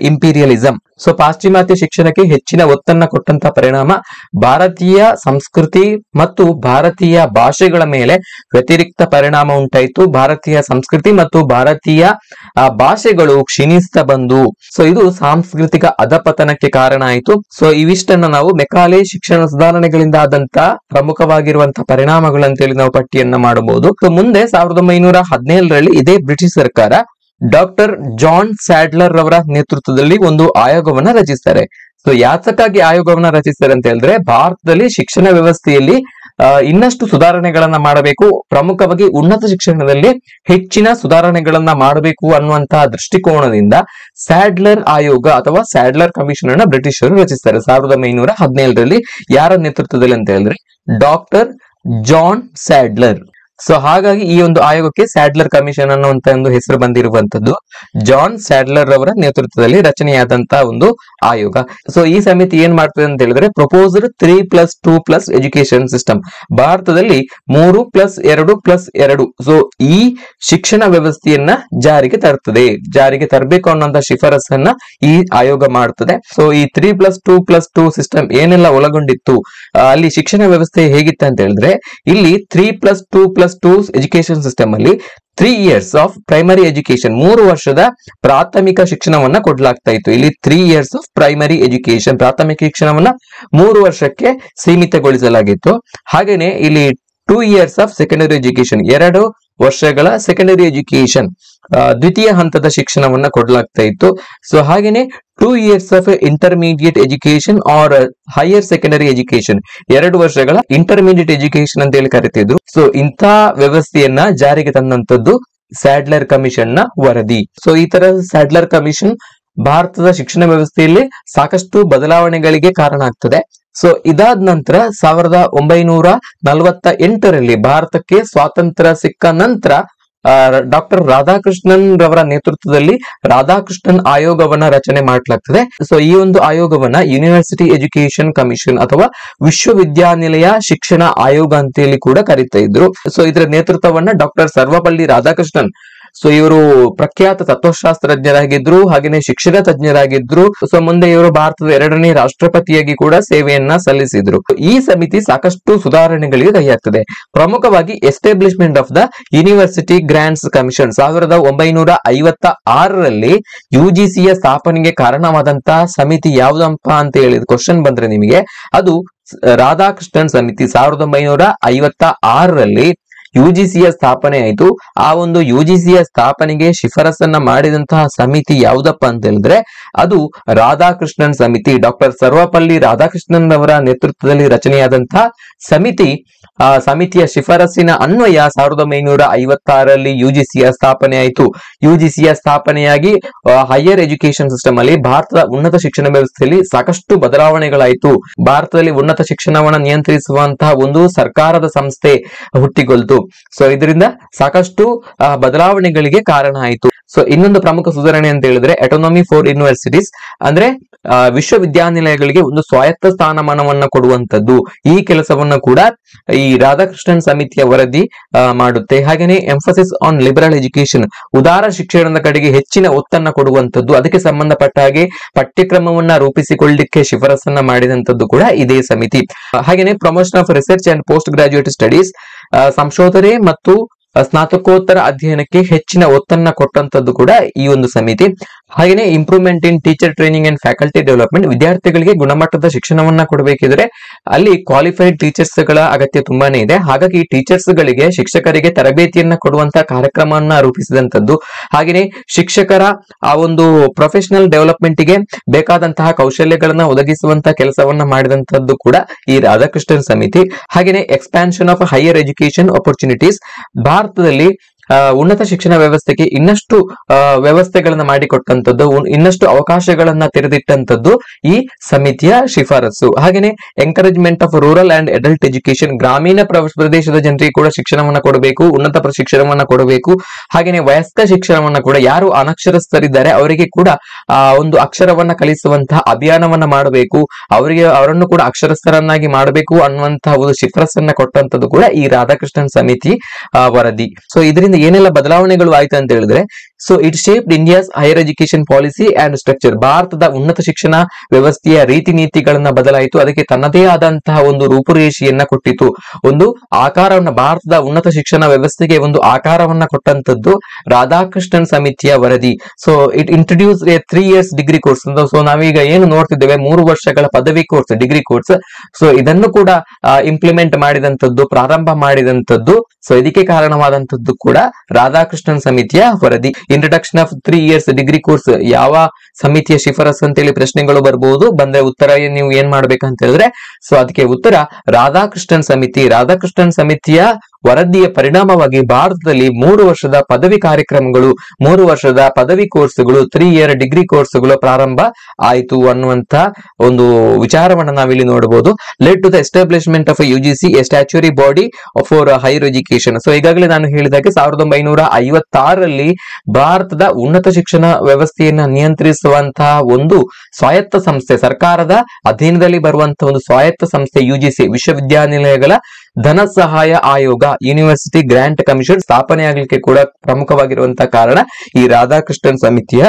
imperialism. So ಪಾಶ್ಚಿಮಾತ್ಯ ಶಿಕ್ಷಣಕ್ಕೆ ಹೆಚ್ಚಿನ ಒತ್ತನ್ನ ಕೊಟ್ಟಂತ ಪರಿಣಾಮ ಭಾರತೀಯ ಸಂಸ್ಕೃತಿ ಮತ್ತು ಭಾರತೀಯ ಭಾಷೆಗಳ ಮೇಲೆ ವ್ಯತಿರಿಕ್ತ ಪರಿಣಾಮ ಉಂಟಾಯಿತು. ಭಾರತೀಯ ಸಂಸ್ಕೃತಿ ಮತ್ತು ಭಾರತೀಯ ಭಾಷೆಗಳು ಕ್ಷೀಣಿಸ್ತಾ ಬಂದು. ಸೊ ಇದು ಸಾಂಸ್ಕೃತಿಕ ಅಧಪತನಕ್ಕೆ ಕಾರಣ ಆಯಿತು. ಸೊ ಇವಿಷ್ಟನ್ನ ನಾವು ಮೆಕಾಲೆ ಶಿಕ್ಷಣ ಸುಧಾರಣೆಗಳಿಂದ ಆದಂತ ಪ್ರಮುಖವಾಗಿರುವಂತಹ ಪರಿಣಾಮಗಳು ಅಂತೇಳಿ ನಾವು ಪಟ್ಟಿಯನ್ನ ಮಾಡಬಹುದು. ಸೊ ಮುಂದೆ 1917ರಲ್ಲಿ ಇದೇ ಬ್ರಿಟಿಷ್ ಸರ್ಕಾರ ಡಾಕ್ಟರ್ ಜಾನ್ ಸ್ಯಾಡ್ಲರ್ ಅವರ ನೇತೃತ್ವದಲ್ಲಿ ಒಂದು ಆಯೋಗವನ್ನ ರಚಿಸ್ತಾರೆ. ಸೊ ಯಾತಕ್ಕಾಗಿ ಆಯೋಗವನ್ನ ರಚಿಸ್ತಾರೆ ಅಂತ ಹೇಳಿದ್ರೆ, ಭಾರತದಲ್ಲಿ ಶಿಕ್ಷಣ ವ್ಯವಸ್ಥೆಯಲ್ಲಿ ಇನ್ನಷ್ಟು ಸುಧಾರಣೆಗಳನ್ನ ಮಾಡಬೇಕು, ಪ್ರಮುಖವಾಗಿ ಉನ್ನತ ಶಿಕ್ಷಣದಲ್ಲಿ ಹೆಚ್ಚಿನ ಸುಧಾರಣೆಗಳನ್ನ ಮಾಡಬೇಕು ಅನ್ನುವಂತಹ ದೃಷ್ಟಿಕೋನದಿಂದ ಸ್ಯಾಡ್ಲರ್ ಆಯೋಗ ಅಥವಾ ಸ್ಯಾಡ್ಲರ್ ಕಮಿಷನ್ ಅನ್ನ ಬ್ರಿಟಿಷರು ರಚಿಸ್ತಾರೆ 1917ರಲ್ಲಿ. ಯಾರ ನೇತೃತ್ವದಲ್ಲಿ ಅಂತ ಹೇಳಿದ್ರೆ ಡಾಕ್ಟರ್ ಜಾನ್ ಸ್ಯಾಡ್ಲರ್. ಸೊ ಹಾಗಾಗಿ ಈ ಒಂದು ಆಯೋಗಕ್ಕೆ ಸ್ಯಾಡ್ಲರ್ ಕಮಿಷನ್ ಅನ್ನುವಂತ ಒಂದು ಹೆಸರು ಬಂದಿರುವಂತದ್ದು ಜಾನ್ ಸ್ಯಾಡ್ಲರ್ ಅವರ ನೇತೃತ್ವದಲ್ಲಿ ರಚನೆಯಾದಂತಹ ಒಂದು ಆಯೋಗ. ಸೊ ಈ ಸಮಿತಿ ಏನ್ ಮಾಡ್ತದೆ ಅಂತ ಹೇಳಿದ್ರೆ, ಪ್ರಪೋಸ್ಡ್ 3+2+ ಎಜುಕೇಶನ್ ಸಿಸ್ಟಮ್. ಭಾರತದಲ್ಲಿ 3+2+2. ಸೊ ಈ ಶಿಕ್ಷಣ ವ್ಯವಸ್ಥೆಯನ್ನ ಜಾರಿಗೆ ತರಬೇಕು ಅನ್ನುವಂತ ಶಿಫಾರಸನ್ನ ಈ ಆಯೋಗ ಮಾಡ್ತದೆ. ಸೊ ಈ 3+2+2 ಸಿಸ್ಟಮ್ ಏನೆಲ್ಲ ಒಳಗೊಂಡಿತ್ತು, ಅಲ್ಲಿ ಶಿಕ್ಷಣ ವ್ಯವಸ್ಥೆ ಹೇಗಿತ್ತು ಅಂತ ಹೇಳಿದ್ರೆ, ಇಲ್ಲಿ 3+2+2 ಎಜುಕೇಶನ್ ಸಿಸ್ಟಮ್ ಅಲ್ಲಿ 3 years ಆಫ್ ಪ್ರೈಮರಿ ಎಜುಕೇಶನ್, 3 ವರ್ಷದ ಪ್ರಾಥಮಿಕ ಶಿಕ್ಷಣವನ್ನ ಕೊಡ್ಲಾಗ್ತಾ ಇತ್ತು. ಇಲ್ಲಿ 3 years ಆಫ್ ಪ್ರೈಮರಿ ಎಜುಕೇಶನ್, ಪ್ರಾಥಮಿಕ ಶಿಕ್ಷಣವನ್ನ 3 ವರ್ಷಕ್ಕೆ ಸೀಮಿತಗೊಳಿಸಲಾಗಿತ್ತು. ಹಾಗೇನೆ ಇಲ್ಲಿ 2 years ಆಫ್ ಸೆಕೆಂಡರಿ ಎಜುಕೇಶನ್, 2 ವರ್ಷಗಳ ಸೆಕೆಂಡರಿ ಎಜುಕೇಶನ್, ದ್ವಿತೀಯ ಹಂತದ ಶಿಕ್ಷಣವನ್ನ ಕೊಡ್ಲಾಗ್ತಾ ಇತ್ತು. ಸೊ ಹಾಗೇನೆ 2 years of intermediate education or higher secondary education, 2 ವರ್ಷಗಳ ಇಂಟರ್ಮೀಡಿಯೇಟ್ ಎಜುಕೇಶನ್ ಅಂತ ಹೇಳಿ ಕರಿತಿದ್ರು. ಸೊ ಇಂಥ ವ್ಯವಸ್ಥೆಯನ್ನ ಜಾರಿಗೆ ತಂದಂತದ್ದು ಸ್ಯಾಡ್ಲರ್ ಕಮಿಷನ್ ನ ವರದಿ. ಸೊ ಈ ತರ ಸ್ಯಾಡ್ಲರ್ ಕಮಿಷನ್ ಭಾರತದ ಶಿಕ್ಷಣ ವ್ಯವಸ್ಥೆಯಲ್ಲಿ ಸಾಕಷ್ಟು ಬದಲಾವಣೆಗಳಿಗೆ ಕಾರಣ ಆಗ್ತದೆ. ಸೊ ಇದಾದ ನಂತರ 1948ರಲ್ಲಿ ಭಾರತಕ್ಕೆ ಸ್ವಾತಂತ್ರ್ಯ ಸಿಕ್ಕ ನಂತರ ಡಾಕ್ಟರ್ ರಾಧಾಕೃಷ್ಣನ್ ರವರ ನೇತೃತ್ವದಲ್ಲಿ ರಾಧಾಕೃಷ್ಣನ್ ಆಯೋಗವನ್ನ ರಚನೆ ಮಾಡಲಾಗ್ತದೆ. ಸೊ ಈ ಒಂದು ಆಯೋಗವನ್ನ ಯೂನಿವರ್ಸಿಟಿ ಎಜುಕೇಶನ್ ಕಮಿಷನ್ ಅಥವಾ ವಿಶ್ವವಿದ್ಯಾನಿಲಯ ಶಿಕ್ಷಣ ಆಯೋಗ ಅಂತೇಳಿ ಕೂಡ ಕರೀತಾ ಇದ್ರು. ಸೊ ಇದರ ನೇತೃತ್ವವನ್ನ ಡಾಕ್ಟರ್ ಸರ್ವಪಲ್ಲಿ ರಾಧಾಕೃಷ್ಣನ್. ಸೊ ಇವರು ಪ್ರಖ್ಯಾತ ತತ್ವಶಾಸ್ತ್ರಜ್ಞರಾಗಿದ್ರು, ಹಾಗೇನೆ ಶಿಕ್ಷಣ ತಜ್ಞರಾಗಿದ್ರು. ಸೊ ಮುಂದೆ ಇವರು ಭಾರತದ 2ನೇ ರಾಷ್ಟ್ರಪತಿಯಾಗಿ ಕೂಡ ಸೇವೆಯನ್ನ ಸಲ್ಲಿಸಿದ್ರು. ಈ ಸಮಿತಿ ಸಾಕಷ್ಟು ಸುಧಾರಣೆಗಳಿಗೆ ಕೈ ಹಾಕ್ತದೆ. ಪ್ರಮುಖವಾಗಿ establishment of the university grants commission 1956ರಲ್ಲಿ UGCಯ ಸ್ಥಾಪನೆಗೆ ಕಾರಣವಾದಂತಹ ಸಮಿತಿ ಯಾವುದಪ್ಪ ಅಂತ ಹೇಳಿದ ಕ್ವಶನ್ ಬಂದ್ರೆ ನಿಮಗೆ, ಅದು ರಾಧಾಕೃಷ್ಣನ್ ಸಮಿತಿ. 1956ರಲ್ಲಿ ಯುಜಿಸಿಯ ಸ್ಥಾಪನೆ ಆಯಿತು. ಆ ಒಂದು ಯುಜಿಸಿಯ ಸ್ಥಾಪನೆಗೆ ಶಿಫಾರಸನ್ನ ಮಾಡಿದಂತಹ ಸಮಿತಿ ಯಾವುದಪ್ಪ ಅಂತ ಹೇಳಿದ್ರೆ ಅದು ರಾಧಾಕೃಷ್ಣನ್ ಸಮಿತಿ. ಡಾಕ್ಟರ್ ಸರ್ವಪಲ್ಲಿ ರಾಧಾಕೃಷ್ಣನ್ ಅವರ ನೇತೃತ್ವದಲ್ಲಿ ರಚನೆಯಾದಂತಹ ಸಮಿತಿ. ಸಮಿತಿಯ ಶಿಫಾರಸಿನ ಅನ್ವಯ 1956ರಲ್ಲಿ ಯುಜಿಸಿಯ ಸ್ಥಾಪನೆ ಆಯಿತು. ಯುಜಿಸಿಯ ಸ್ಥಾಪನೆಯಾಗಿ ಹೈಯರ್ ಎಜುಕೇಶನ್ ಸಿಸ್ಟಮ್ ಅಲ್ಲಿ ಭಾರತದ ಉನ್ನತ ಶಿಕ್ಷಣ ವ್ಯವಸ್ಥೆಯಲ್ಲಿ ಸಾಕಷ್ಟು ಬದಲಾವಣೆಗಳಾಯಿತು. ಭಾರತದಲ್ಲಿ ಉನ್ನತ ಶಿಕ್ಷಣವನ್ನು ನಿಯಂತ್ರಿಸುವಂತಹ ಒಂದು ಸರ್ಕಾರದ ಸಂಸ್ಥೆ ಹುಟ್ಟಿಕೊಳ್ತು. ಸೊ ಇದರಿಂದ ಸಾಕಷ್ಟು ಬದಲಾವಣೆಗಳಿಗೆ ಕಾರಣ ಆಯಿತು. ಸೊ ಇನ್ನೊಂದು ಪ್ರಮುಖ ಸುಧಾರಣೆ ಅಂತ ಹೇಳಿದ್ರೆ ಅಟೋನಮಿ ಫಾರ್ ಯೂನಿವರ್ಸಿಟೀಸ್, ಅಂದ್ರೆ ವಿಶ್ವವಿದ್ಯಾನಿಲಯಗಳಿಗೆ ಒಂದು ಸ್ವಾಯತ್ತ ಸ್ಥಾನಮಾನವನ್ನ ಕೊಡುವಂತದ್ದು. ಈ ಕೆಲಸವನ್ನ ಕೂಡ ಈ ರಾಧಾಕೃಷ್ಣನ್ ಸಮಿತಿಯ ವರದಿ ಮಾಡುತ್ತೆ. ಹಾಗೇನೆ ಎಂಫಸಿಸ್ ಆನ್ ಲಿಬರಲ್ ಎಜುಕೇಶನ್, ಉದಾರ ಶಿಕ್ಷಣದ ಕಡೆಗೆ ಹೆಚ್ಚಿನ ಒತ್ತನ್ನ ಕೊಡುವಂತದ್ದು. ಅದಕ್ಕೆ ಸಂಬಂಧಪಟ್ಟ ಹಾಗೆ ಪಠ್ಯಕ್ರಮವನ್ನ ರೂಪಿಸಿಕೊಳ್ಳಲಿಕ್ಕೆ ಶಿಫಾರಸನ್ನ ಮಾಡಿದಂತದ್ದು ಕೂಡ ಇದೇ ಸಮಿತಿ. ಹಾಗೇನೆ promotion of research and post graduate studies, ಸಂಶೋಧನೆ ಮತ್ತು ಸ್ನಾತಕೋತ್ತರ ಅಧ್ಯಯನಕ್ಕೆ ಹೆಚ್ಚಿನ ಒತ್ತನ್ನ ಕೊಟ್ಟಂತದ್ದು ಕೂಡ ಈ ಒಂದು ಸಮಿತಿ. ಹಾಗೆಯೇ improvement in teacher training and faculty development, ವಿದ್ಯಾರ್ಥಿಗಳಿಗೆ ಗುಣಮಟ್ಟದ ಶಿಕ್ಷಣವನ್ನ ಕೊಡಬೇಕಿದ್ರೆ ಅಲ್ಲಿ ಕ್ವಾಲಿಫೈಡ್ ಟೀಚರ್ಸ್ ಗಳ ಅಗತ್ಯ ತುಂಬಾನೇ ಇದೆ. ಹಾಗಾಗಿ ಟೀಚರ್ಸ್ ಗಳಿಗೆ, ಶಿಕ್ಷಕರಿಗೆ ತರಬೇತಿಯನ್ನ ಕೊಡುವಂತಹ ಕಾರ್ಯಕ್ರಮವನ್ನ ರೂಪಿಸಿದಂತದ್ದು. ಹಾಗೆಯೇ ಶಿಕ್ಷಕರ ಆ ಒಂದು ಪ್ರೊಫೆಷನಲ್ ಡೆವಲಪ್ಮೆಂಟ್ ಗೆ ಬೇಕಾದಂತಹ ಕೌಶಲ್ಯಗಳನ್ನ ಒದಗಿಸುವಂತಹ ಕೆಲಸವನ್ನ ಮಾಡಿದಂತದ್ದು ಕೂಡ ಈ ರಾಧಾಕೃಷ್ಣನ್ ಸಮಿತಿ. ಹಾಗೆಯೇ expansion of higher education opportunities, ಭಾರತದಲ್ಲಿ ಉನ್ನತ ಶಿಕ್ಷಣ ವ್ಯವಸ್ಥೆಗೆ ಇನ್ನಷ್ಟು ವ್ಯವಸ್ಥೆಗಳನ್ನ ಮಾಡಿಕೊಟ್ಟಂತದ್ದು, ಇನ್ನಷ್ಟು ಅವಕಾಶಗಳನ್ನ ತೆರೆದಿಟ್ಟಂತದ್ದು ಈ ಸಮಿತಿಯ ಶಿಫಾರಸು. ಹಾಗೇನೆ encouragement of rural and adult education, ಗ್ರಾಮೀಣ ಪ್ರದೇಶದ ಜನರಿಗೆ ಕೂಡ ಶಿಕ್ಷಣವನ್ನ ಕೊಡಬೇಕು, ಉನ್ನತ ಶಿಕ್ಷಣವನ್ನ ಕೊಡಬೇಕು. ಹಾಗೇನೆ ವಯಸ್ಕ ಶಿಕ್ಷಣವನ್ನ ಕೂಡ, ಯಾರು ಅನಕ್ಷರಸ್ಥರಿದ್ದಾರೆ ಅವರಿಗೆ ಕೂಡ ಒಂದು ಅಕ್ಷರವನ್ನ ಕಲಿಸುವಂತಹ ಅಭಿಯಾನವನ್ನ ಮಾಡಬೇಕು, ಅವರನ್ನು ಕೂಡ ಅಕ್ಷರಸ್ಥರನ್ನಾಗಿ ಮಾಡಬೇಕು ಅನ್ನುವಂತಹ ಒಂದು ಶಿಫಾರಸನ್ನ ಕೊಟ್ಟಂತದ್ದು ಕೂಡ ಈ ರಾಧಾಕೃಷ್ಣನ್ ಸಮಿತಿ ವರದಿ. ಸೊ ಇದರಿಂದ ಏನೆಲ್ಲ ಬದಲಾವಣೆಗಳು ಆಯ್ತು ಅಂತ ಹೇಳಿದ್ರೆ, so it shaped India's higher education policy and structure, ಭಾರತದ ಉನ್ನತ ಶಿಕ್ಷಣ ವ್ಯವಸ್ಥೆಯ ರೀತಿ ನೀತಿಗಳನ್ನ ಬದಲಾಯಿತು. ಅದಕ್ಕೆ ತನ್ನದೇ ಆದಂತಹ ಒಂದು ರೂಪುರೇಷೆಯನ್ನ ಕೊಟ್ಟಿತು, ಒಂದು ಆಕಾರವನ್ನ, ಭಾರತದ ಉನ್ನತ ಶಿಕ್ಷಣ ವ್ಯವಸ್ಥೆಗೆ ಒಂದು ಆಕಾರವನ್ನ ಕೊಟ್ಟಂತದ್ದು ರಾಧಾಕೃಷ್ಣನ್ ಸಮಿತಿಯ ವರದಿ. So it introduce A 3 years degree course. So ನಾವೀಗ ಏನು ನೋಡ್ತಿದ್ದೇವೆ 3 ವರ್ಷಗಳ ಪದವಿ ಕೋರ್ಸ್, ಡಿಗ್ರಿ ಕೋರ್ಸ್. ಸೊ ಇದನ್ನು ಕೂಡ ಇಂಪ್ಲಿಮೆಂಟ್ ಮಾಡಿದಂತದ್ದು, ಪ್ರಾರಂಭ ಮಾಡಿದಂತದ್ದು. ಸೊ ಇದಕ್ಕೆ ಕಾರಣವಾದಂತದ್ದು ಕೂಡ ರಾಧಾಕೃಷ್ಣನ್ ಸಮಿತಿಯ ವರದಿ. Introduction of 3 years degree course ಯಾವ ಸಮಿತಿಯ ಶಿಫಾರಸು ಅಂತೇಳಿ ಪ್ರಶ್ನೆಗಳು ಬರಬಹುದು. ಬಂದ್ರೆ ಉತ್ತರ ನೀವು ಏನ್ ಮಾಡ್ಬೇಕಂತ ಹೇಳಿದ್ರೆ, ಸೊ ಅದಕ್ಕೆ ಉತ್ತರ ರಾಧಾಕೃಷ್ಣನ್ ಸಮಿತಿ. ರಾಧಾಕೃಷ್ಣನ್ ಸಮಿತಿಯ ವರದಿಯ ಪರಿಣಾಮವಾಗಿ ಭಾರತದಲ್ಲಿ 3 ವರ್ಷದ ಪದವಿ ಕಾರ್ಯಕ್ರಮಗಳು, 3 ವರ್ಷದ ಪದವಿ ಕೋರ್ಸ್ಗಳು, 3 year ಡಿಗ್ರಿ ಕೋರ್ಸ್ಗಳು ಪ್ರಾರಂಭ ಆಯಿತು ಅನ್ನುವಂತ ಒಂದು ವಿಚಾರವನ್ನ ನಾವಿಲ್ಲಿ ನೋಡಬಹುದು. Led to the establishment of UGC, a statutory body for higher education. So ಈಗಾಗಲೇ ನಾನು ಹೇಳಿದಾಗೆ 1956ರಲ್ಲಿ ಭಾರತದ ಉನ್ನತ ಶಿಕ್ಷಣ ವ್ಯವಸ್ಥೆಯನ್ನ ನಿಯಂತ್ರಿಸುವಂತಹ ಒಂದು ಸ್ವಾಯತ್ತ ಸಂಸ್ಥೆ, ಸರ್ಕಾರದ ಅಧೀನದಲ್ಲಿ ಬರುವಂತಹ ಒಂದು ಸ್ವಾಯತ್ತ ಸಂಸ್ಥೆ ಯುಜಿಸಿ, ವಿಶ್ವವಿದ್ಯಾನಿಲಯಗಳ ಧನ ಸಹಾಯ ಆಯೋಗ, ಯೂನಿವರ್ಸಿಟಿ ಗ್ರಾಂಟ್ ಕಮಿಷನ್ ಸ್ಥಾಪನೆಯಾಗಲಿಕ್ಕೆ ಕೂಡ ಪ್ರಮುಖವಾಗಿರುವಂತಹ ಕಾರಣ ಈ ರಾಧಾಕೃಷ್ಣನ್ ಸಮಿತಿಯ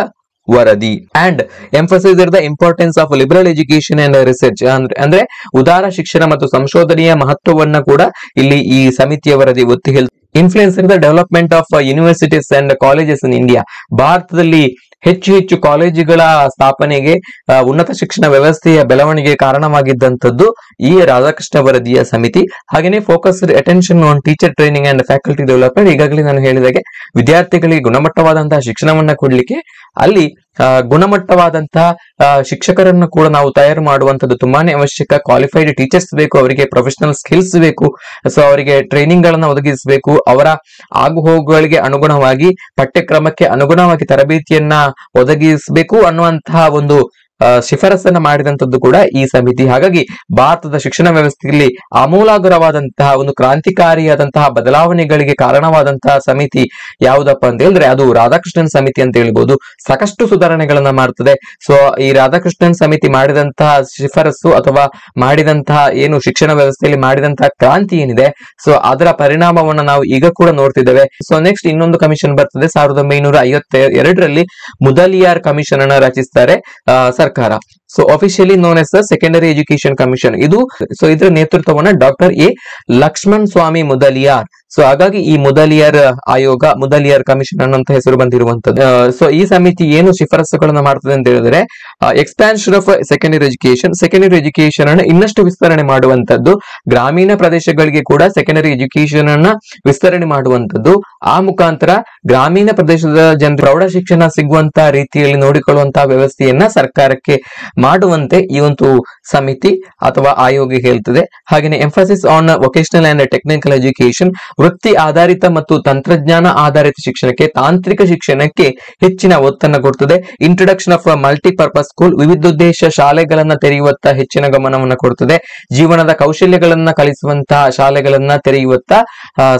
ವರದಿ. And emphasise the importance of liberal education and research, ಅಂದ್ರೆ ಉದಾರ ಶಿಕ್ಷಣ ಮತ್ತು ಸಂಶೋಧನೆಯ ಮಹತ್ವವನ್ನ ಕೂಡ ಇಲ್ಲಿ ಈ ಸಮಿತಿಯ ವರದಿ ಒತ್ತಿ ಹೇಳ್ತಾರೆ. Influence the development of universities and colleges in India, ಭಾರತದಲ್ಲಿ ಹೆಚ್ಚು ಕಾಲೇಜುಗಳ ಸ್ಥಾಪನೆಗೆ, ಉನ್ನತ ಶಿಕ್ಷಣ ವ್ಯವಸ್ಥೆಯ ಬೆಳವಣಿಗೆ ಕಾರಣವಾಗಿದ್ದಂಥದ್ದು ಈ ರಾಧಾಕೃಷ್ಣ ವರದಿಯ ಸಮಿತಿ. ಹಾಗೆಯೇ focused attention on teacher training and faculty development, ಈಗಾಗಲೇ ನಾನು ಹೇಳಿದಾಗೆ ವಿದ್ಯಾರ್ಥಿಗಳಿಗೆ ಗುಣಮಟ್ಟವಾದಂತಹ ಶಿಕ್ಷಣವನ್ನ ಕೊಡ್ಲಿಕ್ಕೆ ಅಲ್ಲಿ ಗುಣಮಟ್ಟವಾದಂತಹ ಶಿಕ್ಷಕರನ್ನು ಕೂಡ ನಾವು ತಯಾರು ಮಾಡುವಂತದ್ದು ತುಂಬಾನೇ ಅವಶ್ಯಕ. ಕ್ವಾಲಿಫೈಡ್ ಟೀಚರ್ಸ್ ಬೇಕು, ಅವರಿಗೆ ಪ್ರೊಫೆಷನಲ್ ಸ್ಕಿಲ್ಸ್ ಬೇಕು. ಸೊ ಅವರಿಗೆ ಟ್ರೈನಿಂಗ್ ಗಳನ್ನ ಒದಗಿಸಬೇಕು. ಅವರ ಆಗುಹೋಗುಗಳಿಗೆ ಅನುಗುಣವಾಗಿ, ಪಠ್ಯಕ್ರಮಕ್ಕೆ ಅನುಗುಣವಾಗಿ ತರಬೇತಿಯನ್ನ ಒದಗಿಸಬೇಕು ಅನ್ನುವಂತಹ ಒಂದು ಶಿಫಾರಸನ್ನ ಮಾಡಿದಂತದ್ದು ಕೂಡ ಈ ಸಮಿತಿ. ಹಾಗಾಗಿ ಭಾರತದ ಶಿಕ್ಷಣ ವ್ಯವಸ್ಥೆಯಲ್ಲಿ ಆಮೂಲಾಗ್ರವಾದಂತಹ ಒಂದು ಕ್ರಾಂತಿಕಾರಿಯಾದಂತಹ ಬದಲಾವಣೆಗಳಿಗೆ ಕಾರಣವಾದಂತಹ ಸಮಿತಿ ಯಾವುದಪ್ಪ ಅಂತ ಹೇಳಿದ್ರೆ ಅದು ರಾಧಾಕೃಷ್ಣನ್ ಸಮಿತಿ ಅಂತ ಹೇಳ್ಬೋದು. ಸಾಕಷ್ಟು ಸುಧಾರಣೆಗಳನ್ನ ಮಾಡ್ತದೆ. ಸೊ ಈ ರಾಧಾಕೃಷ್ಣನ್ ಸಮಿತಿ ಮಾಡಿದಂತಹ ಶಿಫಾರಸು ಅಥವಾ ಮಾಡಿದಂತಹ ಏನು ಶಿಕ್ಷಣ ವ್ಯವಸ್ಥೆಯಲ್ಲಿ ಮಾಡಿದಂತಹ ಕ್ರಾಂತಿ ಏನಿದೆ, ಸೊ ಅದರ ಪರಿಣಾಮವನ್ನ ನಾವು ಈಗ ಕೂಡ ನೋಡ್ತಿದ್ದೇವೆ. ಸೊ ನೆಕ್ಸ್ಟ್ ಇನ್ನೊಂದು ಕಮಿಷನ್ ಬರ್ತದೆ 1952ರಲ್ಲಿ ಮುದಲಿಯಾರ್ ಕಮಿಷನ್ ಅನ್ನ ರಚಿಸ್ತಾರೆ ಸರ್ಕಾರ. So officially known as the secondary education commission. ಇದು ಸೊ ಇದರ ನೇತೃತ್ವವನ್ನ doctor A Lakshman Swami Mudaliar. So ಹಾಗಾಗಿ ಈ ಮುದಲಿಯರ್ ಆಯೋಗ, ಮುದಲಿಯರ್ ಕಮಿಷನ್ ಅನ್ನುವಂತ ಹೆಸರು ಬಂದಿರುವಂತದ್ದು. ಸೊ ಈ ಸಮಿತಿ ಏನು ಶಿಫಾರಸುಗಳನ್ನ ಮಾಡ್ತದೆ ಅಂತ ಹೇಳಿದ್ರೆ, ಎಕ್ಸ್ಪಾನ್ಷನ್ ಆಫ್ ಸೆಕೆಂಡರಿ ಎಜುಕೇಶನ್ ಅನ್ನು ಇನ್ನಷ್ಟು ವಿಸ್ತರಣೆ ಮಾಡುವಂತದ್ದು, ಗ್ರಾಮೀಣ ಪ್ರದೇಶಗಳಿಗೆ ಕೂಡ ಸೆಕೆಂಡರಿ ಎಜುಕೇಶನ್ ಅನ್ನ ವಿಸ್ತರಣೆ ಮಾಡುವಂತದ್ದು, ಆ ಮುಖಾಂತರ ಗ್ರಾಮೀಣ ಪ್ರದೇಶದ ಜನರು ಪ್ರೌಢ ಶಿಕ್ಷಣ ಸಿಗುವಂತ ರೀತಿಯಲ್ಲಿ ನೋಡಿಕೊಳ್ಳುವಂತಹ ವ್ಯವಸ್ಥೆಯನ್ನ ಸರ್ಕಾರಕ್ಕೆ ಮಾಡುವಂತೆ ಈ ಒಂದು ಸಮಿತಿ ಅಥವಾ ಆಯೋಗ ಹೇಳ್ತದೆ. ಹಾಗೆಯೇ emphasis on vocational and technical education, ವೃತ್ತಿ ಆಧಾರಿತ ಮತ್ತು ತಂತ್ರಜ್ಞಾನ ಆಧಾರಿತ ಶಿಕ್ಷಣಕ್ಕೆ, ತಾಂತ್ರಿಕ ಶಿಕ್ಷಣಕ್ಕೆ ಹೆಚ್ಚಿನ ಒತ್ತನ್ನು ಕೊಡ್ತದೆ. ಇಂಟ್ರೊಡಕ್ಷನ್ ಆಫ್ ಮಲ್ಟಿಪರ್ಪಸ್ ಸ್ಕೂಲ್, ವಿವಿಧೋದ್ದೇಶ ಶಾಲೆಗಳನ್ನ ತೆರೆಯುವತ್ತ ಹೆಚ್ಚಿನ ಗಮನವನ್ನು ಕೊಡ್ತದೆ. ಜೀವನದ ಕೌಶಲ್ಯಗಳನ್ನ ಕಲಿಸುವಂತಹ ಶಾಲೆಗಳನ್ನ ತೆರೆಯುವತ್ತ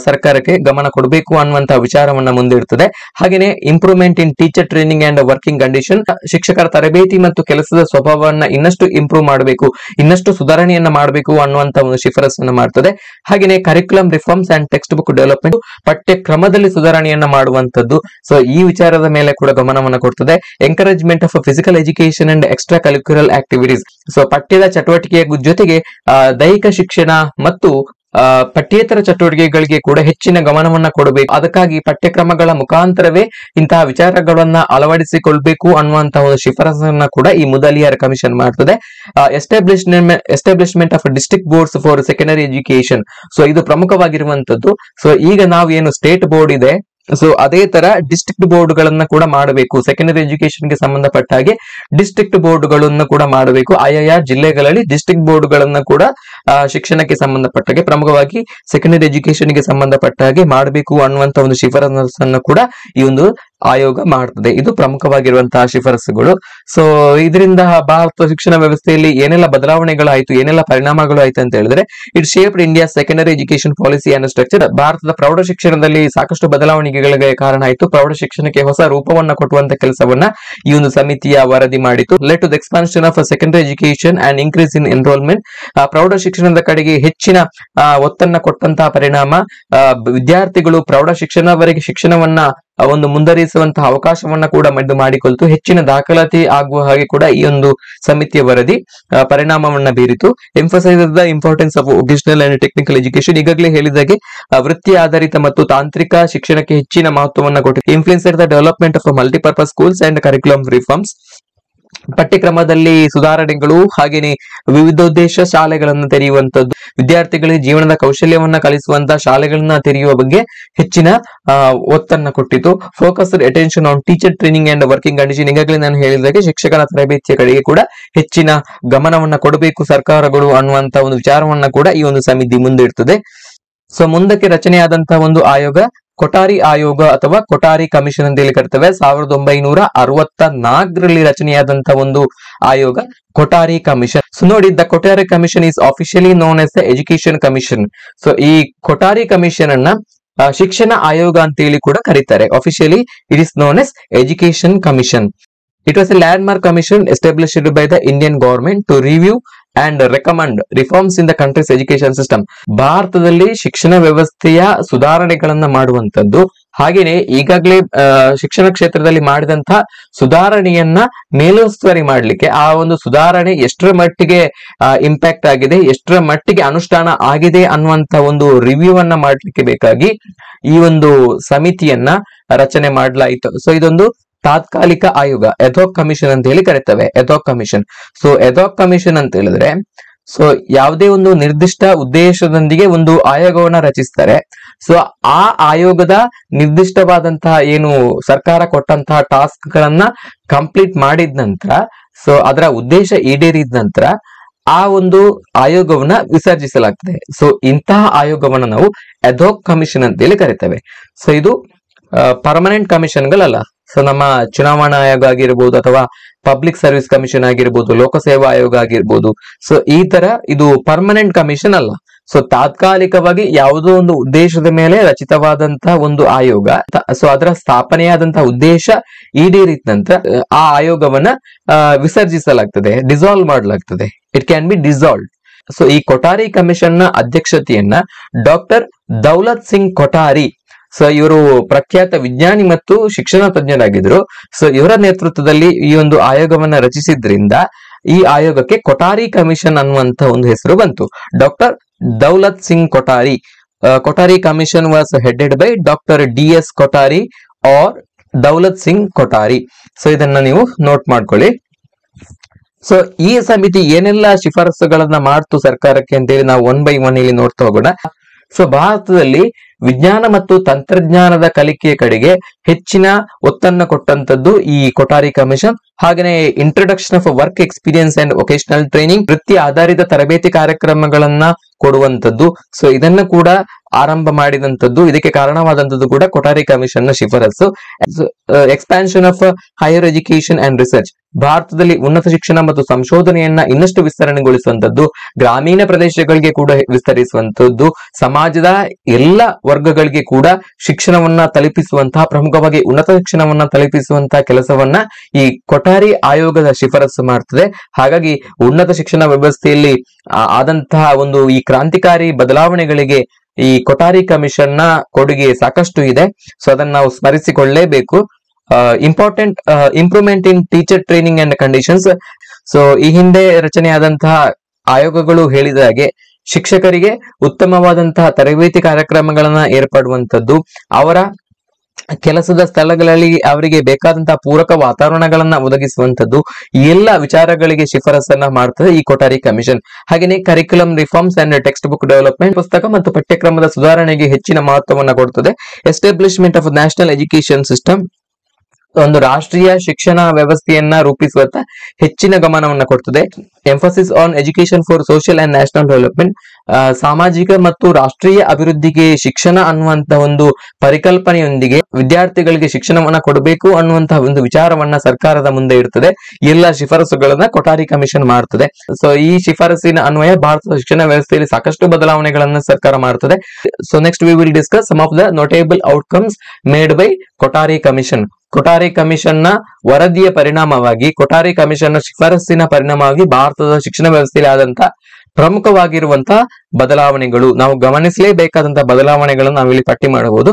ಸರ್ಕಾರಕ್ಕೆ ಗಮನ ಕೊಡಬೇಕು ಅನ್ನುವಂತಹ ವಿಚಾರವನ್ನ ಮುಂದಿಡ್ತದೆ. ಹಾಗೆಯೇ improvement in teacher training and working condition, ಶಿಕ್ಷಕರ ತರಬೇತಿ ಮತ್ತು ಕೆಲಸದ ಸ್ವಭಾವವನ್ನ ಇನ್ನಷ್ಟು ಇಂಪ್ರೂವ್ ಮಾಡಬೇಕು, ಇನ್ನಷ್ಟು ಸುಧಾರಣೆಯನ್ನ ಮಾಡಬೇಕು ಅನ್ನುವಂತ ಒಂದು ಶಿಫಾರಸನ್ನ ಮಾಡ್ತದೆ. ಹಾಗೆಯೇ curriculum reforms and text book development, ಪಠ್ಯಕ್ರಮದಲ್ಲಿ ಸುಧಾರಣೆಯನ್ನ ಮಾಡುವಂತದ್ದು. ಸೊ ಈ ವಿಚಾರದ ಮೇಲೆ ಕೂಡ ಗಮನವನ್ನು ಕೊಡ್ತದೆ. Encouragement of physical education and extra curricular activities, so ಪಠ್ಯದ ಚಟುವಟಿಕೆಯ ಜೊತೆಗೆ ದೈಹಿಕ ಶಿಕ್ಷಣ ಮತ್ತು ಪಠ್ಯೇತರ ಚಟುವಟಿಕೆಗಳಿಗೆ ಕೂಡ ಹೆಚ್ಚಿನ ಗಮನವನ್ನ ಕೊಡಬೇಕು. ಅದಕ್ಕಾಗಿ ಪಠ್ಯಕ್ರಮಗಳ ಮುಖಾಂತರವೇ ಇಂತಹ ವಿಚಾರಗಳನ್ನ ಅಳವಡಿಸಿಕೊಳ್ಬೇಕು ಅನ್ನುವಂತಹ ಒಂದು ಶಿಫಾರಸನ್ನ ಕೂಡ ಈ ಮುದಲಿಯರ್ ಕಮಿಷನ್ ಮಾಡ್ತದೆ. Establishment of district boards for secondary education, so ಇದು ಪ್ರಮುಖವಾಗಿರುವಂತದ್ದು. ಸೊ ಈಗ ನಾವು ಏನು ಸ್ಟೇಟ್ ಬೋರ್ಡ್ ಇದೆ, ಸೊ ಅದೇ ತರ ಡಿಸ್ಟ್ರಿಕ್ಟ್ ಬೋರ್ಡ್ ಗಳನ್ನ ಕೂಡ ಮಾಡಬೇಕು. ಸೆಕೆಂಡರಿ ಎಜುಕೇಶನ್ ಗೆ ಸಂಬಂಧಪಟ್ಟ ಹಾಗೆ ಡಿಸ್ಟ್ರಿಕ್ಟ್ ಬೋರ್ಡ್ ಗಳನ್ನು ಕೂಡ ಮಾಡಬೇಕು. ಆಯಾ ಜಿಲ್ಲೆಗಳಲ್ಲಿ ಡಿಸ್ಟ್ರಿಕ್ಟ್ ಬೋರ್ಡ್ ಗಳನ್ನ ಕೂಡ ಶಿಕ್ಷಣಕ್ಕೆ ಸಂಬಂಧಪಟ್ಟ ಹಾಗೆ, ಪ್ರಮುಖವಾಗಿ ಸೆಕೆಂಡರಿ ಎಜುಕೇಶನ್ ಗೆ ಸಂಬಂಧಪಟ್ಟ ಹಾಗೆ ಮಾಡಬೇಕು ಅನ್ನುವಂತ ಒಂದು ಶಿಫಾರಸನ್ನು ಕೂಡ ಈ ಒಂದು ಆಯೋಗ ಮಾಡ್ತದೆ. ಇದು ಪ್ರಮುಖವಾಗಿರುವಂತಹ ಶಿಫಾರಸುಗಳು. ಸೊ ಇದರಿಂದ ಭಾರತ ಶಿಕ್ಷಣ ವ್ಯವಸ್ಥೆಯಲ್ಲಿ ಏನೆಲ್ಲ ಬದಲಾವಣೆಗಳಾಯ್ತು, ಏನೆಲ್ಲ ಪರಿಣಾಮಗಳು ಆಯ್ತು ಅಂತ ಹೇಳಿದ್ರೆ, it shaped India secondary education policy and structure, ಭಾರತದ ಪ್ರೌಢ ಶಿಕ್ಷಣದಲ್ಲಿ ಸಾಕಷ್ಟು ಬದಲಾವಣೆಗಳಿಗೆ ಕಾರಣ ಆಯಿತು. ಪ್ರೌಢ ಶಿಕ್ಷಣಕ್ಕೆ ಹೊಸ ರೂಪವನ್ನ ಕೊಟ್ಟುವಂತ ಕೆಲಸವನ್ನ ಈ ಒಂದು ಸಮಿತಿಯ ವರದಿ ಮಾಡಿತು. Led to the expansion of secondary education and increase in enrolment, ಪ್ರೌಢ ಶಿಕ್ಷಣದ ಕಡೆಗೆ ಹೆಚ್ಚಿನ ಒತ್ತನ್ನ ಕೊಟ್ಟಂತಹ ಪರಿಣಾಮ ವಿದ್ಯಾರ್ಥಿಗಳು ಪ್ರೌಢ ಶಿಕ್ಷಣವರೆಗೆ ಶಿಕ್ಷಣವನ್ನ ಒಂದು ಮುಂದುವರಿಸುವಂತಹ ಅವಕಾಶವನ್ನ ಕೂಡ ಮಾಡಿಕೊಳ್ತು. ಹೆಚ್ಚಿನ ದಾಖಲಾತಿ ಆಗುವ ಹಾಗೆ ಕೂಡ ಈ ಒಂದು ಸಮಿತಿಯ ವರದಿ ಪರಿಣಾಮವನ್ನ ಬೀರಿತು. Emphasise the importance of vocational and technical education, ಈಗಾಗಲೇ ಹೇಳಿದಾಗೆ ವೃತ್ತಿ ಆಧಾರಿತ ಮತ್ತು ತಾಂತ್ರಿಕ ಶಿಕ್ಷಣಕ್ಕೆ ಹೆಚ್ಚಿನ ಮಹತ್ವವನ್ನ ಕೊಟ್ಟಿದೆ. Influence the development of multipurpose schools and curriculum reforms, ಪಠ್ಯಕ್ರಮದಲ್ಲಿ ಸುಧಾರಣೆಗಳು, ಹಾಗೇನೆ ವಿವಿಧೋದ್ದೇಶ ಶಾಲೆಗಳನ್ನು ತೆರೆಯುವಂತದ್ದು, ವಿದ್ಯಾರ್ಥಿಗಳಿಗೆ ಜೀವನದ ಕೌಶಲ್ಯವನ್ನ ಕಲಿಸುವಂತಹ ಶಾಲೆಗಳನ್ನ ತೆರೆಯುವ ಬಗ್ಗೆ ಹೆಚ್ಚಿನ ಒತ್ತನ್ನ ಕೊಟ್ಟಿತು. Focused attention on teacher training and working condition, ಈಗಾಗಲೇ ನಾನು ಹೇಳಿದಾಗೆ ಶಿಕ್ಷಕರ ತರಬೇತಿಯ ಕಡೆಗೆ ಕೂಡ ಹೆಚ್ಚಿನ ಗಮನವನ್ನ ಕೊಡಬೇಕು ಸರ್ಕಾರಗಳು ಅನ್ನುವಂತ ಒಂದು ವಿಚಾರವನ್ನ ಕೂಡ ಈ ಒಂದು ಸಮಿತಿ ಮುಂದಿಡ್ತದೆ. ಸೊ ಮುಂದಕ್ಕೆ ರಚನೆಯಾದಂತಹ ಒಂದು ಆಯೋಗ ಕೊಠಾರಿ ಆಯೋಗ ಅಥವಾ ಕೊಠಾರಿ ಕಮಿಷನ್ ಅಂತ ಹೇಳಿ ಕರ್ತವೆ. 1964ರಲ್ಲಿ ರಚನೆಯಾದಂತಹ ಒಂದು ಆಯೋಗ ಕೊಠಾರಿ ಕಮಿಷನ್. ಸೊ ನೋಡಿ, the Kothari commission is officially non as the education commission. So ಈ ಕೊಠಾರಿ ಕಮಿಷನ್ ಅನ್ನ ಶಿಕ್ಷಣ ಆಯೋಗ ಅಂತ ಹೇಳಿ ಕೂಡ ಕರೀತಾರೆ. Officially it is known as education commission. It was a landmark commission established by the Indian government to review and recommend reforms in the country's education system. ಭಾರತದಲ್ಲಿ ಶಿಕ್ಷಣ ವ್ಯವಸ್ಥೆಯ ಸುಧಾರಣೆಗಳನ್ನ ಮಾಡುವಂತದ್ದು, ಹಾಗೇನೆ ಈಗಾಗಲೇ ಶಿಕ್ಷಣ ಕ್ಷೇತ್ರದಲ್ಲಿ ಮಾಡಿದಂತಹ ಸುಧಾರಣೆಯನ್ನ ಮೇಲುಸ್ತುವಾರಿ ಮಾಡ್ಲಿಕ್ಕೆ, ಆ ಒಂದು ಸುಧಾರಣೆ ಎಷ್ಟರ ಮಟ್ಟಿಗೆ ಇಂಪ್ಯಾಕ್ಟ್ ಆಗಿದೆ, ಎಷ್ಟರ ಮಟ್ಟಿಗೆ ಅನುಷ್ಠಾನ ಆಗಿದೆ ಅನ್ನುವಂತ ಒಂದು ರಿವ್ಯೂ ಅನ್ನ ಮಾಡ್ಲಿಕ್ಕೆ ಬೇಕಾಗಿ ಈ ಒಂದು ಸಮಿತಿಯನ್ನ ರಚನೆ ಮಾಡಲಾಯಿತು. ಸೊ ಇದೊಂದು ತಾತ್ಕಾಲಿಕ ಆಯೋಗ, ಎಥಾಕ್ ಕಮಿಷನ್ ಅಂತ ಹೇಳಿ ಕರೀತೇವೆ, ಎಥಾಕ್ ಕಮಿಷನ್. ಸೊ ಎಥಾಕ್ ಕಮಿಷನ್ ಅಂತ ಹೇಳಿದ್ರೆ, ಸೊ ಯಾವುದೇ ಒಂದು ನಿರ್ದಿಷ್ಟ ಉದ್ದೇಶದೊಂದಿಗೆ ಒಂದು ಆಯೋಗವನ್ನ ರಚಿಸ್ತಾರೆ. ಸೊ ಆ ಆಯೋಗದ ನಿರ್ದಿಷ್ಟವಾದಂತಹ ಏನು ಸರ್ಕಾರ ಕೊಟ್ಟಂತಹ ಟಾಸ್ಕ್ ಗಳನ್ನ ಕಂಪ್ಲೀಟ್ ಮಾಡಿದ ನಂತರ, ಸೊ ಅದರ ಉದ್ದೇಶ ಈಡೇರಿದ ನಂತರ ಆ ಒಂದು ಆಯೋಗವನ್ನ ವಿಸರ್ಜಿಸಲಾಗ್ತದೆ. ಸೊ ಇಂತಹ ಆಯೋಗವನ್ನ ನಾವು ಎಥಾಕ್ ಕಮಿಷನ್ ಅಂತ ಹೇಳಿ ಕರಿತೇವೆ. ಸೊ ಇದು ಪರ್ಮನೆಂಟ್ ಕಮಿಷನ್ಗಳಲ್ಲ. ಸೊ ನಮ್ಮ ಚುನಾವಣಾ ಆಯೋಗ ಆಗಿರ್ಬೋದು, ಅಥವಾ ಪಬ್ಲಿಕ್ ಸರ್ವಿಸ್ ಕಮಿಷನ್ ಆಗಿರ್ಬೋದು, ಲೋಕಸೇವಾ ಆಯೋಗ ಆಗಿರ್ಬೋದು, ಸೊ ಈ ತರ ಇದು ಪರ್ಮನೆಂಟ್ ಕಮಿಷನ್ ಅಲ್ಲ. ಸೊ ತಾತ್ಕಾಲಿಕವಾಗಿ ಯಾವುದೋ ಒಂದು ಉದ್ದೇಶದ ಮೇಲೆ ರಚಿತವಾದಂತಹ ಒಂದು ಆಯೋಗ. ಸೊ ಅದರ ಸ್ಥಾಪನೆಯಾದಂತಹ ಉದ್ದೇಶ ಈಡೇರಿದ ನಂತರ ಆ ಆಯೋಗವನ್ನ ವಿಸರ್ಜಿಸಲಾಗ್ತದೆ, ಡಿಸಾಲ್ವ್ ಮಾಡಲಾಗ್ತದೆ. It can be dissolve. So ಈ ಕೊಠಾರಿ ಕಮಿಷನ್ ನ ಅಧ್ಯಕ್ಷತೆಯನ್ನ ಡಾಕ್ಟರ್ ದೌಲತ್ ಸಿಂಗ್ ಕೊಠಾರಿ, ಸೊ ಇವರು ಪ್ರಖ್ಯಾತ ವಿಜ್ಞಾನಿ ಮತ್ತು ಶಿಕ್ಷಣ ತಜ್ಞರಾಗಿದ್ರು. ಸೊ ಇವರ ನೇತೃತ್ವದಲ್ಲಿ ಈ ಒಂದು ಆಯೋಗವನ್ನ ರಚಿಸಿದ್ರಿಂದ ಈ ಆಯೋಗಕ್ಕೆ ಕೊಠಾರಿ ಕಮಿಷನ್ ಅನ್ನುವಂತ ಒಂದು ಹೆಸರು ಬಂತು. Doctor Daulat Singh Kothari Kothari Commission was headed by Dr. D.S. Kothari or Daulat Singh Kothari. So ಇದನ್ನ ನೀವು ನೋಟ್ ಮಾಡ್ಕೊಳ್ಳಿ. ಸೊ ಈ ಸಮಿತಿ ಏನೆಲ್ಲ ಶಿಫಾರಸುಗಳನ್ನ ಮಾಡ್ತು ಸರ್ಕಾರಕ್ಕೆ ಅಂತೇಳಿ ನಾವು 1 by 1 ಇಲ್ಲಿ ನೋಡ್ತಾ ಹೋಗೋಣ. ಸೊ ಭಾರತದಲ್ಲಿ ವಿಜ್ಞಾನ ಮತ್ತು ತಂತ್ರಜ್ಞಾನದ ಕಲಿಕೆಯ ಕಡೆಗೆ ಹೆಚ್ಚಿನ ಒತ್ತನ್ನು ಕೊಟ್ಟಂತದ್ದು ಈ ಕೊಠಾರಿ ಕಮಿಷನ್. ಹಾಗೆಯೇ introduction of work experience and vocational training, ವೃತ್ತಿ ಆಧಾರಿತ ತರಬೇತಿ ಕಾರ್ಯಕ್ರಮಗಳನ್ನ ಕೊಡುವಂತದ್ದು. ಸೊ ಇದನ್ನ ಕೂಡ ಆರಂಭ ಮಾಡಿದಂತದ್ದು, ಇದಕ್ಕೆ ಕಾರಣವಾದಂತದ್ದು ಕೂಡ ಕೊಠಾರಿ ಕಮಿಷನ್ ನ ಶಿಫಾರಸು. Expansion of higher education and research, ಭಾರತದಲ್ಲಿ ಉನ್ನತ ಶಿಕ್ಷಣ ಮತ್ತು ಸಂಶೋಧನೆಯನ್ನ ಇನ್ನಷ್ಟು ವಿಸ್ತರಣೆಗೊಳಿಸುವಂತದ್ದು, ಗ್ರಾಮೀಣ ಪ್ರದೇಶಗಳಿಗೆ ಕೂಡ ವಿಸ್ತರಿಸುವಂತದ್ದು, ಸಮಾಜದ ಎಲ್ಲ ವರ್ಗಗಳಿಗೆ ಕೂಡ ಶಿಕ್ಷಣವನ್ನ ತಲುಪಿಸುವಂತಹ, ಪ್ರಮುಖವಾಗಿ ಉನ್ನತ ಶಿಕ್ಷಣವನ್ನ ತಲುಪಿಸುವಂತಹ ಕೆಲಸವನ್ನ ಈ ಕೊಠಾರಿ ಆಯೋಗದ ಶಿಫಾರಸು ಮಾಡ್ತದೆ. ಹಾಗಾಗಿ ಉನ್ನತ ಶಿಕ್ಷಣ ವ್ಯವಸ್ಥೆಯಲ್ಲಿ ಆದಂತಹ ಒಂದು ಈ ಕ್ರಾಂತಿಕಾರಿ ಬದಲಾವಣೆಗಳಿಗೆ ಈ ಕೊಠಾರಿ ಕಮಿಷನ್ ನ ಕೊಡುಗೆ ಸಾಕಷ್ಟು ಇದೆ. ಸೊ ಅದನ್ನ ನಾವು ಸ್ಮರಿಸಿಕೊಳ್ಳಲೇಬೇಕು. Important improvement in teacher training and conditions. So ಈ ಹಿಂದೆ ರಚನೆಯಾದಂತಹ ಆಯೋಗಗಳು ಹೇಳಿದ ಹಾಗೆ ಶಿಕ್ಷಕರಿಗೆ ಉತ್ತಮವಾದಂತಹ ತರಬೇತಿ ಕಾರ್ಯಕ್ರಮಗಳನ್ನ ಏರ್ಪಡುವಂತದ್ದು, ಅವರ ಕೆಲಸದ ಸ್ಥಳಗಳಲ್ಲಿ ಅವರಿಗೆ ಬೇಕಾದಂತಹ ಪೂರಕ ವಾತಾವರಣಗಳನ್ನ ಒದಗಿಸುವಂತದ್ದು, ಈ ಎಲ್ಲ ವಿಚಾರಗಳಿಗೆ ಶಿಫಾರಸನ್ನ ಮಾಡ್ತದೆ ಈ ಕೊಠಾರಿ ಕಮಿಷನ್. ಹಾಗೆಯೇ curriculum reforms and text book development, ಪುಸ್ತಕ ಮತ್ತು ಪಠ್ಯಕ್ರಮದ ಸುಧಾರಣೆಗೆ ಹೆಚ್ಚಿನ ಮಹತ್ವವನ್ನ ಕೊಡ್ತದೆ. Establishment of national education system, ಒಂದು ರಾಷ್ಟ್ರೀಯ ಶಿಕ್ಷಣ ವ್ಯವಸ್ಥೆಯನ್ನ ರೂಪಿಸುವತ್ತ ಹೆಚ್ಚಿನ ಗಮನವನ್ನ ಕೊಡ್ತದೆ. Emphasis on education for social and national development, ಸಾಮಾಜಿಕ ಮತ್ತು ರಾಷ್ಟ್ರೀಯ ಅಭಿವೃದ್ಧಿಗೆ ಶಿಕ್ಷಣ ಅನ್ನುವಂತಹ ಒಂದು ಪರಿಕಲ್ಪನೆಯೊಂದಿಗೆ ವಿದ್ಯಾರ್ಥಿಗಳಿಗೆ ಶಿಕ್ಷಣವನ್ನ ಕೊಡಬೇಕು ಅನ್ನುವಂತಹ ಒಂದು ವಿಚಾರವನ್ನ ಸರ್ಕಾರದ ಮುಂದೆ ಇರ್ತದೆ. ಎಲ್ಲ ಶಿಫಾರಸುಗಳನ್ನ ಕೊಠಾರಿ ಕಮಿಷನ್ ಮಾಡ್ತದೆ. ಸೊ ಈ ಶಿಫಾರಸಿನ ಅನ್ವಯ ಭಾರತದ ಶಿಕ್ಷಣ ವ್ಯವಸ್ಥೆಯಲ್ಲಿ ಸಾಕಷ್ಟು ಬದಲಾವಣೆಗಳನ್ನ ಸರ್ಕಾರ ಮಾಡ್ತದೆ. So next we will discuss some of the notable outcomes made by Kothari commission. Kothari commission ನ ವರದಿಯ ಪರಿಣಾಮವಾಗಿ, ಕೊಠಾರಿ ಕಮಿಷನ್ ನ ಶಿಫಾರಸ್ಸಿನ ಪರಿಣಾಮವಾಗಿ ಭಾರತದ ಶಿಕ್ಷಣ ವ್ಯವಸ್ಥೆಯಲ್ಲಿ ಆದಂತಹ ಪ್ರಮುಖವಾಗಿರುವಂತಹ ಬದಲಾವಣೆಗಳು, ನಾವು ಗಮನಿಸಲೇಬೇಕಾದಂತಹ ಬದಲಾವಣೆಗಳನ್ನು ನಾವಿಲ್ಲಿ ಪಟ್ಟಿ ಮಾಡಬಹುದು.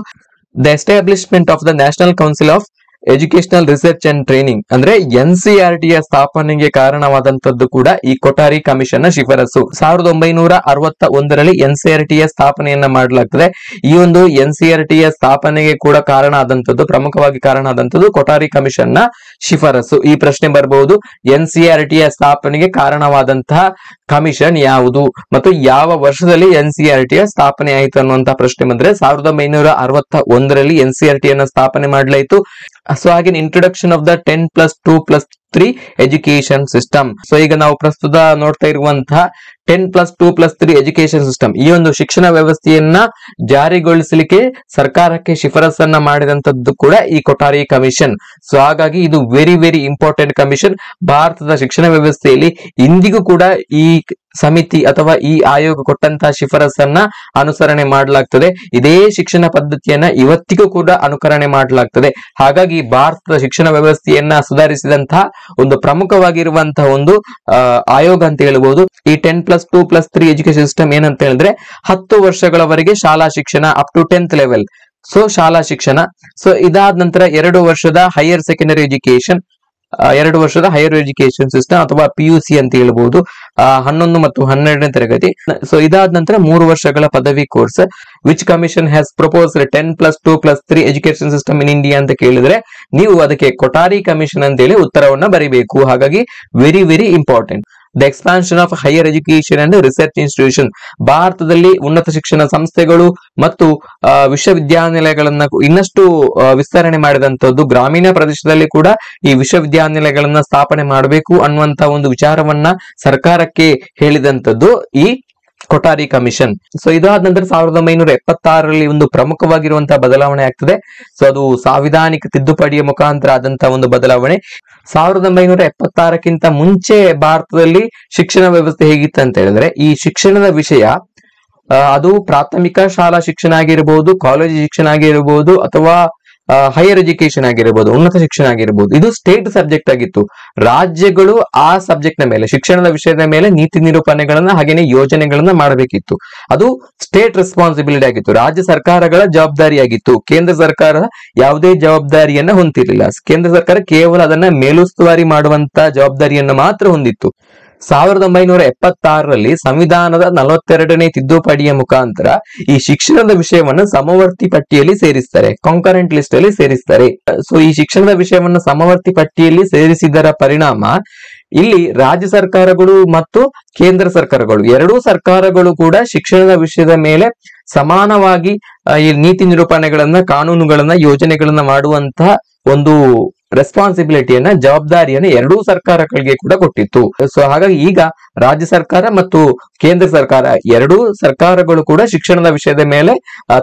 The establishment of the national council of educational research and training, ಅಂದ್ರೆ NCERT ಯ ಸ್ಥಾಪನೆಗೆ ಕಾರಣವಾದಂತದ್ದು ಕೂಡ ಈ ಕೊಠಾರಿ ಕಮಿಷನ್ ನ ಶಿಫಾರಸು. 1961ರಲ್ಲಿ NCERT ಯ ಸ್ಥಾಪನೆಯನ್ನ ಮಾಡಲಾಗ್ತದೆ. ಈ ಒಂದು NCERT ಯ ಸ್ಥಾಪನೆಗೆ ಕೂಡ ಕಾರಣ ಆದಂತದ್ದು, ಪ್ರಮುಖವಾಗಿ ಕಾರಣ ಆದಂತದ್ದು ಕೊಠಾರಿ ಕಮಿಷನ್ ನ ಶಿಫಾರಸು. ಈ ಪ್ರಶ್ನೆ ಬರಬಹುದು, NCERT ಯ ಸ್ಥಾಪನೆಗೆ ಕಾರಣವಾದಂತಹ ಕಮಿಷನ್ ಯಾವುದು ಮತ್ತು ಯಾವ ವರ್ಷದಲ್ಲಿ NCERT ಯ ಸ್ಥಾಪನೆ ಆಯಿತು ಅನ್ನುವಂತಹ ಪ್ರಶ್ನೆ ಬಂದ್ರೆ 1961ರಲ್ಲಿ NCERT ಯನ್ನ ಸ್ಥಾಪನೆ ಮಾಡಲಾಯಿತು. ಸೊ ಹಾಗೆ introduction of the 10+2+3 education system. So ಈಗ ನಾವು ಪ್ರಸ್ತುತ ನೋಡ್ತಾ ಇರುವಂತಹ 10+2+3 ಎಜುಕೇಶನ್ ಸಿಸ್ಟಮ್, ಈ ಒಂದು ಶಿಕ್ಷಣ ವ್ಯವಸ್ಥೆಯನ್ನ ಜಾರಿಗೊಳಿಸಲಿಕ್ಕೆ ಸರ್ಕಾರಕ್ಕೆ ಶಿಫಾರಸನ್ನ ಮಾಡಿದಂತದ್ದು ಕೂಡ ಈ ಕೊಠಾರಿ ಕಮಿಷನ್. ಸೊ ಹಾಗಾಗಿ ಇದು ವೆರಿ ವೆರಿ ಇಂಪಾರ್ಟೆಂಟ್ ಕಮಿಷನ್. ಭಾರತದ ಶಿಕ್ಷಣ ವ್ಯವಸ್ಥೆಯಲ್ಲಿ ಇಂದಿಗೂ ಕೂಡ ಈ ಸಮಿತಿ ಅಥವಾ ಈ ಆಯೋಗ ಕೊಟ್ಟಂತಹ ಶಿಫಾರಸನ್ನ ಅನುಸರಣೆ ಮಾಡಲಾಗ್ತದೆ. ಇದೇ ಶಿಕ್ಷಣ ಪದ್ಧತಿಯನ್ನ ಇವತ್ತಿಗೂ ಕೂಡ ಅನುಕರಣೆ ಮಾಡಲಾಗ್ತದೆ. ಹಾಗಾಗಿ ಭಾರತದ ಶಿಕ್ಷಣ ವ್ಯವಸ್ಥೆಯನ್ನ ಸುಧಾರಿಸಿದಂತಹ ಒಂದು ಪ್ರಮುಖವಾಗಿರುವಂತಹ ಒಂದು ಆಯೋಗ ಅಂತ ಹೇಳ್ಬಹುದು. ಈ 10+2+3 ಎಜುಕೇಶನ್ ಸಿಸ್ಟಮ್ ಏನಂತ ಹೇಳಿದ್ರೆ 10 ವರ್ಷಗಳವರೆಗೆ ಶಾಲಾ ಶಿಕ್ಷಣ up to 10th level. So ಶಾಲಾ ಶಿಕ್ಷಣ. ಸೊ ಇದಾದ ನಂತರ 2 ವರ್ಷದ ಹೈಯರ್ ಸೆಕೆಂಡರಿ ಎಜುಕೇಶನ್, 2 ವರ್ಷದ ಹೈಯರ್ ಎಜುಕೇಶನ್ ಸಿಸ್ಟಮ್ ಅಥವಾ PUC ಅಂತ ಹೇಳ್ಬಹುದು, 11 ಮತ್ತು 12ನೇ ತರಗತಿ. ಸೊ ಇದಾದ ನಂತರ 3 ವರ್ಷಗಳ ಪದವಿ course. Which commission has proposed 10+2+3 education system in India ಅಂತ ಕೇಳಿದ್ರೆ ನೀವು ಅದಕ್ಕೆ ಕೊಠಾರಿ ಕಮಿಷನ್ ಅಂತೇಳಿ ಉತ್ತರವನ್ನ ಬರೀಬೇಕು. ಹಾಗಾಗಿ very very important. The expansion of higher education and research institution, ಭಾರತದಲ್ಲಿ ಉನ್ನತ ಶಿಕ್ಷಣ ಸಂಸ್ಥೆಗಳು ಮತ್ತು ವಿಶ್ವವಿದ್ಯಾನಿಲಯಗಳನ್ನ ಇನ್ನಷ್ಟು ವಿಸ್ತರಣೆ ಮಾಡಿದಂತದ್ದು, ಗ್ರಾಮೀಣ ಪ್ರದೇಶದಲ್ಲಿ ಕೂಡ ಈ ವಿಶ್ವವಿದ್ಯಾನಿಲಯಗಳನ್ನ ಸ್ಥಾಪನೆ ಮಾಡಬೇಕು ಅನ್ನುವಂತ ಒಂದು ವಿಚಾರವನ್ನ ಸರ್ಕಾರಕ್ಕೆ ಹೇಳಿದಂತದ್ದು ಈ ಕೊಠಾರಿ ಕಮಿಷನ್. ಸೊ ಇದಾದ ನಂತರ 1976ರಲ್ಲಿ ಒಂದು ಪ್ರಮುಖವಾಗಿರುವಂತಹ ಬದಲಾವಣೆ ಆಗ್ತದೆ. ಸೊ ಅದು ಸಾಂವಿಧಾನಿಕ ತಿದ್ದುಪಡಿಯ ಮುಖಾಂತರ ಆದಂತಹ ಒಂದು ಬದಲಾವಣೆ. 1976ಕ್ಕಿಂತ ಮುಂಚೆ ಭಾರತದಲ್ಲಿ ಶಿಕ್ಷಣ ವ್ಯವಸ್ಥೆ ಹೇಗಿತ್ತು ಅಂತ ಹೇಳಿದ್ರೆ, ಈ ಶಿಕ್ಷಣದ ವಿಷಯ ಅದು ಪ್ರಾಥಮಿಕ ಶಾಲಾ ಶಿಕ್ಷಣ ಆಗಿರಬಹುದು, ಕಾಲೇಜು ಶಿಕ್ಷಣ ಆಗಿರಬಹುದು, ಅಥವಾ ಹೈಯರ್ ಎಜುಕೇಶನ್ ಆಗಿರಬಹುದು, ಉನ್ನತ ಶಿಕ್ಷಣ ಆಗಿರಬಹುದು, ಇದು ಸ್ಟೇಟ್ ಸಬ್ಜೆಕ್ಟ್ ಆಗಿತ್ತು. ರಾಜ್ಯಗಳು ಆ ಸಬ್ಜೆಕ್ಟ್ ನ ಮೇಲೆ, ಶಿಕ್ಷಣದ ವಿಷಯದ ಮೇಲೆ ನೀತಿ ನಿರೂಪಣೆಗಳನ್ನ ಹಾಗೇನೆ ಯೋಜನೆಗಳನ್ನ ಮಾಡಬೇಕಿತ್ತು. ಅದು ಸ್ಟೇಟ್ ರೆಸ್ಪಾನ್ಸಿಬಿಲಿಟಿ ಆಗಿತ್ತು, ರಾಜ್ಯ ಸರ್ಕಾರಗಳ ಜವಾಬ್ದಾರಿಯಾಗಿತ್ತು. ಕೇಂದ್ರ ಸರ್ಕಾರ ಯಾವುದೇ ಜವಾಬ್ದಾರಿಯನ್ನ ಹೊಂದಿರಲಿಲ್ಲ. ಕೇಂದ್ರ ಸರ್ಕಾರ ಕೇವಲ ಅದನ್ನ ಮೇಲುಸ್ತುವಾರಿ ಮಾಡುವಂತ ಜವಾಬ್ದಾರಿಯನ್ನ ಮಾತ್ರ ಹೊಂದಿತ್ತು. 1976ರಲ್ಲಿ ಸಂವಿಧಾನದ 42ನೇ ತಿದ್ದುಪಡಿಯ ಮುಖಾಂತರ ಈ ಶಿಕ್ಷಣದ ವಿಷಯವನ್ನು ಸಮವರ್ತಿ ಪಟ್ಟಿಯಲ್ಲಿ ಸೇರಿಸ್ತಾರೆ, ಕಾಂಕರೆಂಟ್ ಲಿಸ್ಟ್ ಅಲ್ಲಿ ಸೇರಿಸ್ತಾರೆ. ಸೊ ಈ ಶಿಕ್ಷಣದ ವಿಷಯವನ್ನು ಸಮವರ್ತಿ ಪಟ್ಟಿಯಲ್ಲಿ ಸೇರಿಸಿದರ ಪರಿಣಾಮ ಇಲ್ಲಿ ರಾಜ್ಯ ಸರ್ಕಾರಗಳು ಮತ್ತು ಕೇಂದ್ರ ಸರ್ಕಾರಗಳು ಎರಡೂ ಸರ್ಕಾರಗಳು ಕೂಡ ಶಿಕ್ಷಣದ ವಿಷಯದ ಮೇಲೆ ಸಮಾನವಾಗಿ ಈ ನೀತಿ ನಿರೂಪಣೆಗಳನ್ನ, ಕಾನೂನುಗಳನ್ನ, ಯೋಜನೆಗಳನ್ನ ಮಾಡುವಂತಹ ಒಂದು ರೆಸ್ಪಾನ್ಸಿಬಿಲಿಟಿಯನ್ನ, ಜವಾಬ್ದಾರಿಯನ್ನ ಎರಡೂ ಸರ್ಕಾರಗಳಿಗೆ ಕೂಡ ಕೊಟ್ಟಿತ್ತು. ಸೊ ಹಾಗಾಗಿ ಈಗ ರಾಜ್ಯ ಸರ್ಕಾರ ಮತ್ತು ಕೇಂದ್ರ ಸರ್ಕಾರ ಎರಡೂ ಸರ್ಕಾರಗಳು ಕೂಡ ಶಿಕ್ಷಣದ ವಿಷಯದ ಮೇಲೆ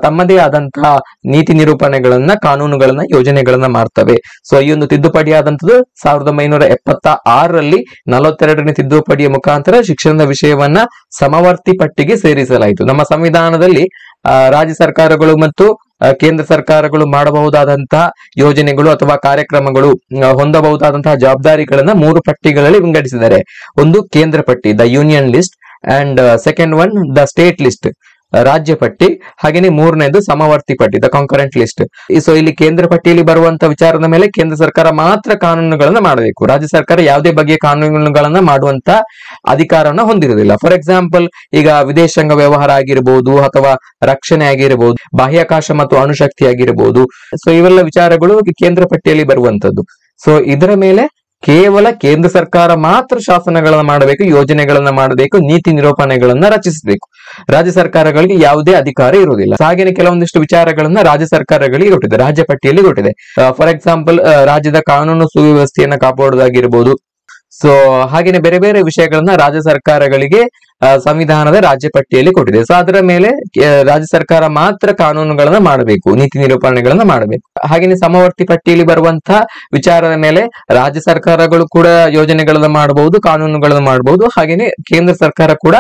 ತಮ್ಮದೇ ಆದಂತಹ ನೀತಿ ನಿರೂಪಣೆಗಳನ್ನ, ಕಾನೂನುಗಳನ್ನ, ಯೋಜನೆಗಳನ್ನ ಮಾಡ್ತವೆ. ಸೊ ಈ ಒಂದು ತಿದ್ದುಪಡಿ ಆದಂತದ್ದು 1976ರಲ್ಲಿ 42ನೇ ತಿದ್ದುಪಡಿಯ ಮುಖಾಂತರ ಶಿಕ್ಷಣದ ವಿಷಯವನ್ನ ಸಮವರ್ತಿ ಪಟ್ಟಿಗೆ ಸೇರಿಸಲಾಯಿತು. ನಮ್ಮ ಸಂವಿಧಾನದಲ್ಲಿ ರಾಜ್ಯ ಸರ್ಕಾರಗಳು ಮತ್ತು ಕೇಂದ್ರ ಸರ್ಕಾರಗಳು ಮಾಡಬಹುದಾದಂತಹ ಯೋಜನೆಗಳು ಅಥವಾ ಕಾರ್ಯಕ್ರಮಗಳು, ಹೊಂದಬಹುದಾದಂತಹ ಜವಾಬ್ದಾರಿಗಳನ್ನ 3 ಪಟ್ಟಿಗಳಲ್ಲಿ ವಿಂಗಡಿಸಿದ್ದಾರೆ. ಒಂದು ಕೇಂದ್ರ ಪಟ್ಟಿ, the union list, and second one the state list, ರಾಜ್ಯ ಪಟ್ಟಿ, ಹಾಗೇನೆ ಮೂರನೇದು ಸಮವರ್ತಿ ಪಟ್ಟಿ, ದ ಕಾಂಕರೆಂಟ್ ಲಿಸ್ಟ್. ಸೊ ಇಲ್ಲಿ ಕೇಂದ್ರ ಪಟ್ಟಿಯಲ್ಲಿ ಬರುವಂತಹ ವಿಚಾರದ ಮೇಲೆ ಕೇಂದ್ರ ಸರ್ಕಾರ ಮಾತ್ರ ಕಾನೂನುಗಳನ್ನ ಮಾಡಬೇಕು. ರಾಜ್ಯ ಸರ್ಕಾರ ಯಾವುದೇ ಬಗೆಯ ಕಾನೂನುಗಳನ್ನ ಮಾಡುವಂತ ಅಧಿಕಾರವನ್ನ ಹೊಂದಿರುವುದಿಲ್ಲ. ಫಾರ್ ಎಕ್ಸಾಂಪಲ್, ಈಗ ವಿದೇಶಾಂಗ ವ್ಯವಹಾರ ಆಗಿರಬಹುದು, ಅಥವಾ ರಕ್ಷಣೆ ಆಗಿರಬಹುದು, ಬಾಹ್ಯಾಕಾಶ ಮತ್ತು ಅಣುಶಕ್ತಿ ಆಗಿರಬಹುದು. ಸೊ ಇವೆಲ್ಲ ವಿಚಾರಗಳು ಕೇಂದ್ರ ಪಟ್ಟಿಯಲ್ಲಿ ಬರುವಂತದ್ದು. ಸೊ ಇದರ ಮೇಲೆ ಕೇವಲ ಕೇಂದ್ರ ಸರ್ಕಾರ ಮಾತ್ರ ಶಾಸನಗಳನ್ನ ಮಾಡಬೇಕು, ಯೋಜನೆಗಳನ್ನ ಮಾಡಬೇಕು, ನೀತಿ ನಿರೂಪಣೆಗಳನ್ನ ರಚಿಸಬೇಕು. ರಾಜ್ಯ ಸರ್ಕಾರಗಳಿಗೆ ಯಾವುದೇ ಅಧಿಕಾರ ಇರುವುದಿಲ್ಲ. ಹಾಗೇನೆ ಕೆಲವೊಂದಿಷ್ಟು ವಿಚಾರಗಳನ್ನ ರಾಜ್ಯ ಸರ್ಕಾರಗಳಿಗೆ ಕೊಟ್ಟಿದೆ, ರಾಜ್ಯ ಪಟ್ಟಿಯಲ್ಲಿ ಕೊಟ್ಟಿದೆ. ಫಾರ್ ಎಕ್ಸಾಂಪಲ್, ರಾಜ್ಯದ ಕಾನೂನು ಸುವ್ಯವಸ್ಥೆಯನ್ನ ಕಾಪಾಡುವುದಾಗಿರ್ಬೋದು. ಸೊ ಹಾಗೇನೆ ಬೇರೆ ಬೇರೆ ವಿಷಯಗಳನ್ನ ರಾಜ್ಯ ಸರ್ಕಾರಗಳಿಗೆ ಸಂವಿಧಾನದ ರಾಜ್ಯ ಪಟ್ಟಿಯಲ್ಲಿ ಕೊಟ್ಟಿದೆ. ಸೊ ಅದರ ಮೇಲೆ ರಾಜ್ಯ ಸರ್ಕಾರ ಮಾತ್ರ ಕಾನೂನುಗಳನ್ನ ಮಾಡಬೇಕು, ನೀತಿ ನಿರೂಪಣೆಗಳನ್ನ ಮಾಡಬೇಕು. ಹಾಗೇನೆ ಸಮವರ್ತಿ ಪಟ್ಟಿಯಲ್ಲಿ ಬರುವಂತಹ ವಿಚಾರದ ಮೇಲೆ ರಾಜ್ಯ ಸರ್ಕಾರಗಳು ಕೂಡ ಯೋಜನೆಗಳನ್ನ ಮಾಡಬಹುದು, ಕಾನೂನುಗಳನ್ನ ಮಾಡಬಹುದು, ಹಾಗೇನೆ ಕೇಂದ್ರ ಸರ್ಕಾರ ಕೂಡ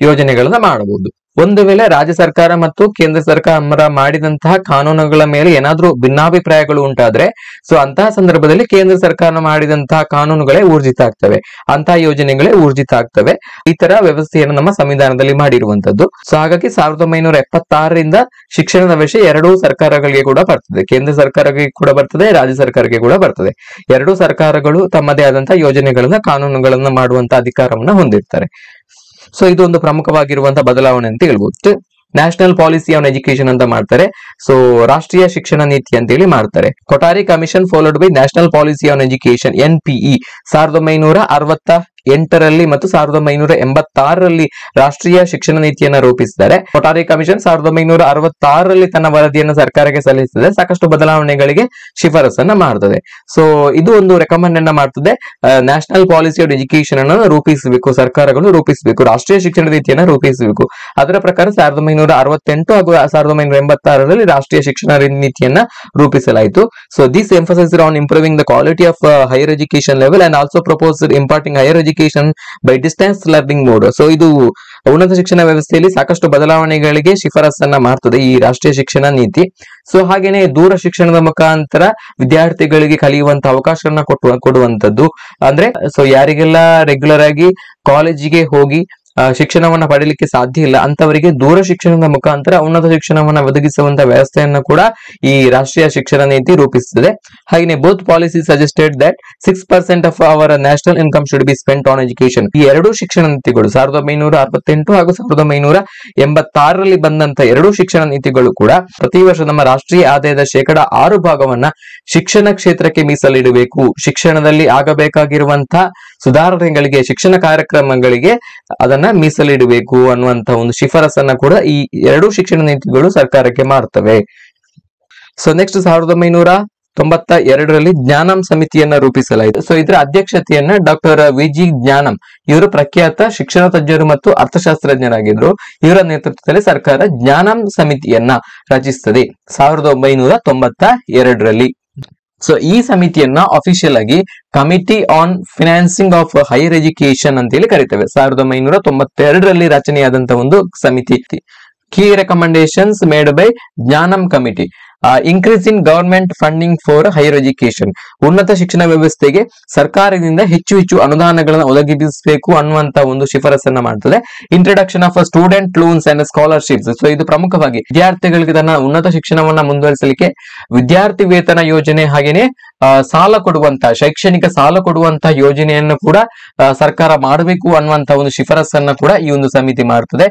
ಯೋಜನೆಗಳನ್ನ ಮಾಡಬಹುದು. ಒಂದು ವೇಳೆ ರಾಜ್ಯ ಸರ್ಕಾರ ಮತ್ತು ಕೇಂದ್ರ ಸರ್ಕಾರ ಮಾಡಿದಂತಹ ಕಾನೂನುಗಳ ಮೇಲೆ ಏನಾದ್ರೂ ಭಿನ್ನಾಭಿಪ್ರಾಯಗಳು ಉಂಟಾದ್ರೆ, ಸೊ ಅಂತಹ ಸಂದರ್ಭದಲ್ಲಿ ಕೇಂದ್ರ ಸರ್ಕಾರ ಮಾಡಿದಂತಹ ಕಾನೂನುಗಳೇ ಊರ್ಜಿತ ಆಗ್ತವೆ, ಅಂತಹ ಯೋಜನೆಗಳೇ ಊರ್ಜಿತ ಆಗ್ತವೆ. ಈ ತರ ವ್ಯವಸ್ಥೆಯನ್ನು ನಮ್ಮ ಸಂವಿಧಾನದಲ್ಲಿ ಮಾಡಿರುವಂತದ್ದು. ಸೊ ಹಾಗಾಗಿ 1976ರಿಂದ ಶಿಕ್ಷಣದ ವಿಷಯ ಎರಡೂ ಸರ್ಕಾರಗಳಿಗೆ ಕೂಡ ಬರ್ತದೆ, ಕೇಂದ್ರ ಸರ್ಕಾರಕ್ಕೆ ಕೂಡ ಬರ್ತದೆ, ರಾಜ್ಯ ಸರ್ಕಾರಕ್ಕೆ ಕೂಡ ಬರ್ತದೆ. ಎರಡೂ ಸರ್ಕಾರಗಳು ತಮ್ಮದೇ ಆದಂತಹ ಯೋಜನೆಗಳನ್ನ, ಕಾನೂನುಗಳನ್ನ ಮಾಡುವಂತ ಅಧಿಕಾರವನ್ನ ಹೊಂದಿರ್ತಾರೆ. ಸೊ ಇದು ಒಂದು ಪ್ರಮುಖವಾಗಿರುವಂತಹ ಬದಲಾವಣೆ ಅಂತ ಹೇಳ್ಬೋದು. ನ್ಯಾಷನಲ್ ಪಾಲಿಸಿ ಆನ್ ಎಜುಕೇಶನ್ ಅಂತ ಮಾಡ್ತಾರೆ. ಸೊ ರಾಷ್ಟ್ರೀಯ ಶಿಕ್ಷಣ ನೀತಿ ಅಂತ ಹೇಳಿ ಮಾಡ್ತಾರೆ. Kothari commission followed by national policy on education, NPE, 1968ರಲ್ಲಿ ಮತ್ತು 1986ರಲ್ಲಿ ರಾಷ್ಟ್ರೀಯ ಶಿಕ್ಷಣ ನೀತಿಯನ್ನ ರೂಪಿಸಿದ್ದಾರೆ. ಕೊಠಾರಿ ಕಮಿಷನ್ 1966ರಲ್ಲಿ ತನ್ನ ವರದಿಯನ್ನು ಸರ್ಕಾರಕ್ಕೆ ಸಲ್ಲಿಸಿದೆ. ಸಾಕಷ್ಟು ಬದಲಾವಣೆಗಳಿಗೆ ಶಿಫಾರಸನ್ನ ಮಾಡ್ತದೆ. ಸೊ ಇದು ಒಂದು ರೆಕಮೆಂಡ್ ಅನ್ನ ಮಾಡ್ತದೆ. ನ್ಯಾಷನಲ್ ಪಾಲಿಸಿ ಆನ್ ಎಜುಕೇಶನ್ ಅನ್ನು ರೂಪಿಸಬೇಕು, ಸರ್ಕಾರಗಳು ರೂಪಿಸಬೇಕು, ರಾಷ್ಟ್ರೀಯ ಶಿಕ್ಷಣ ನೀತಿಯನ್ನ ರೂಪಿಸಬೇಕು. ಅದರ ಪ್ರಕಾರ 1968 ಹಾಗೂ 1986ರಲ್ಲಿ ರಾಷ್ಟ್ರೀಯ ಶಿಕ್ಷಣ ನೀತಿಯನ್ನ ರೂಪಿಸಲಾಯಿತು. So this emphasised on improving the quality of higher education level and also proposed imparting higher education by distance learning mode. So ಇದು ಉನ್ನತ ಶಿಕ್ಷಣ ವ್ಯವಸ್ಥೆಯಲ್ಲಿ ಸಾಕಷ್ಟು ಬದಲಾವಣೆಗಳಿಗೆ ಶಿಫಾರಸನ್ನ ಮಾಡ್ತದೆ ಈ ರಾಷ್ಟ್ರೀಯ ಶಿಕ್ಷಣ ನೀತಿ. ಸೊ ಹಾಗೇನೆ ದೂರ ಶಿಕ್ಷಣದ ಮುಖಾಂತರ ವಿದ್ಯಾರ್ಥಿಗಳಿಗೆ ಕಲಿಯುವಂತ ಅವಕಾಶವನ್ನ ಕೊಡುವಂತದ್ದು. ಅಂದ್ರೆ ಸೊ ಯಾರಿಗೆಲ್ಲ ರೆಗ್ಯುಲರ್ ಆಗಿ ಕಾಲೇಜಿಗೆ ಹೋಗಿ ಶಿಕ್ಷಣವನ್ನ ಪಡೆಯಲಿಕ್ಕೆ ಸಾಧ್ಯ ಇಲ್ಲ ಅಂತವರಿಗೆ ದೂರ ಶಿಕ್ಷಣದ ಮುಖಾಂತರ ಉನ್ನತ ಶಿಕ್ಷಣವನ್ನ ಒದಗಿಸುವಂತ ವ್ಯವಸ್ಥೆಯನ್ನು ಕೂಡ ಈ ರಾಷ್ಟ್ರೀಯ ಶಿಕ್ಷಣ ನೀತಿ ರೂಪಿಸುತ್ತದೆ. ಹಾಗೆ both policy suggested that 6% of our national income should be spent on education. ಈ ಎರಡೂ ಶಿಕ್ಷಣ ನೀತಿಗಳು 1968 ಹಾಗೂ 1986ರಲ್ಲಿ ಬಂದಂತ ಎರಡೂ ಶಿಕ್ಷಣ ನೀತಿಗಳು ಕೂಡ ಪ್ರತಿ ವರ್ಷ ನಮ್ಮ ರಾಷ್ಟ್ರೀಯ ಆದಾಯದ 6% ಶಿಕ್ಷಣ ಕ್ಷೇತ್ರಕ್ಕೆ ಮೀಸಲಿಡಬೇಕು, ಶಿಕ್ಷಣದಲ್ಲಿ ಆಗಬೇಕಾಗಿರುವಂತಹ ಸುಧಾರಣೆಗಳಿಗೆ, ಶಿಕ್ಷಣ ಕಾರ್ಯಕ್ರಮಗಳಿಗೆ ಅದನ್ನ ಮೀಸಲಿಡಬೇಕು ಅನ್ನುವಂತ ಒಂದು ಶಿಫಾರಸನ್ನ ಕೂಡ ಈ ಎರಡೂ ಶಿಕ್ಷಣ ನೀತಿಗಳು ಸರ್ಕಾರಕ್ಕೆ ಮಾಡ್ತವೆ. ಸೊ ನೆಕ್ಸ್ಟ್ 1992ರಲ್ಲಿ ಜ್ಞಾನಂ ಸಮಿತಿಯನ್ನ ರೂಪಿಸಲಾಯಿತು. ಸೊ ಇದರ ಅಧ್ಯಕ್ಷತೆಯನ್ನ ಡಾಕ್ಟರ್ VG ಜ್ಞಾನಂ, ಇವರು ಪ್ರಖ್ಯಾತ ಶಿಕ್ಷಣ ತಜ್ಞರು ಮತ್ತು ಅರ್ಥಶಾಸ್ತ್ರಜ್ಞರಾಗಿದ್ರು. ಇವರ ನೇತೃತ್ವದಲ್ಲಿ ಸರ್ಕಾರ ಜ್ಞಾನಂ ಸಮಿತಿಯನ್ನ ರಚಿಸುತ್ತದೆ 1992ರಲ್ಲಿ. ಸೊ ಈ ಸಮಿತಿಯನ್ನ ಅಫಿಷಿಯಲ್ ಆಗಿ committee on financing of higher education ಅಂತ ಹೇಳಿ ಕರೀತೇವೆ. 1992ರಲ್ಲಿ ರಚನೆಯಾದಂತಹ ಒಂದು ಸಮಿತಿ. ಕೀ ರೆಕಮೆಂಡೇಶನ್ಸ್ ಮೇಡ್ ಬೈ ಜ್ಞಾನಂ committee. Increase in government funding for higher education, ಉನ್ನತ ಶಿಕ್ಷಣ ವ್ಯವಸ್ಥೆಗೆ ಸರ್ಕಾರದಿಂದ ಹೆಚ್ಚು ಹೆಚ್ಚು ಅನುದಾನಗಳನ್ನು ಒದಗಿಸಬೇಕು ಅನ್ನುವಂತ ಒಂದು ಶಿಫಾರಸನ್ನ ಮಾಡ್ತದೆ. Introduction of student loans and scholarships, so ಇದು ಪ್ರಮುಖವಾಗಿ ವಿದ್ಯಾರ್ಥಿಗಳಿಗೆ ತನ್ನ ಉನ್ನತ ಶಿಕ್ಷಣವನ್ನ ಮುಂದುವರಿಸಲಿಕ್ಕೆ ವಿದ್ಯಾರ್ಥಿ ವೇತನ ಯೋಜನೆ ಹಾಗೇನೆ ಸಾಲ ಕೊಡುವಂತ ಶೈಕ್ಷಣಿಕ ಸಾಲ ಕೊಡುವಂತ ಯೋಜನೆಯನ್ನು ಕೂಡ ಸರ್ಕಾರ ಮಾಡಬೇಕು ಅನ್ನುವಂತ ಒಂದು ಶಿಫಾರಸನ್ನ ಕೂಡ ಈ ಒಂದು ಸಮಿತಿ ಮಾಡ್ತದೆ.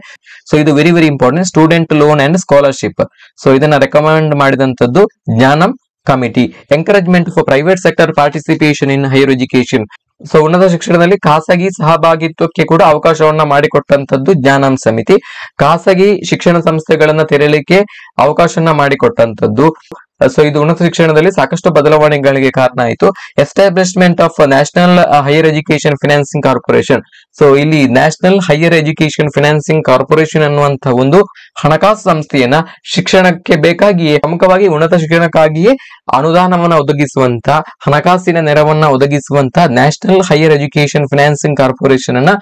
ಸೊ ಇದು very very important, student loan and scholarship. So ಇದನ್ನ ರೆಕಮೆಂಡ್ ಮಾಡಿದಂತದ್ದು ಜ್ಞಾನಂ committee. Encouragement for private sector participation in higher education, so ಉನ್ನತ ಶಿಕ್ಷಣದಲ್ಲಿ ಖಾಸಗಿ ಸಹಭಾಗಿತ್ವಕ್ಕೆ ಕೂಡ ಅವಕಾಶವನ್ನ ಮಾಡಿಕೊಟ್ಟಂತದ್ದು ಜ್ಞಾನಂ ಸಮಿತಿ. ಖಾಸಗಿ ಶಿಕ್ಷಣ ಸಂಸ್ಥೆಗಳನ್ನ ತೆರೆಯಲಿಕ್ಕೆ ಅವಕಾಶವನ್ನ ಮಾಡಿಕೊಟ್ಟಂತದ್ದು. ಸೊ ಇದು ಉನ್ನತ ಶಿಕ್ಷಣದಲ್ಲಿ ಸಾಕಷ್ಟು ಬದಲಾವಣೆಗಳಿಗೆ ಕಾರಣ ಆಯಿತು. Establishment of national higher education financing corporation, so ಇಲ್ಲಿ national higher education financing corporation ಅನ್ನುವಂತ ಒಂದು ಹಣಕಾಸು ಸಂಸ್ಥೆಯನ್ನ ಶಿಕ್ಷಣಕ್ಕೆ ಬೇಕಾಗಿಯೇ, ಪ್ರಮುಖವಾಗಿ ಉನ್ನತ ಶಿಕ್ಷಣಕ್ಕಾಗಿಯೇ ಅನುದಾನವನ್ನ ಒದಗಿಸುವಂತ, ಹಣಕಾಸಿನ ನೆರವನ್ನ ಒದಗಿಸುವಂತ national higher education financing corporation ಅನ್ನ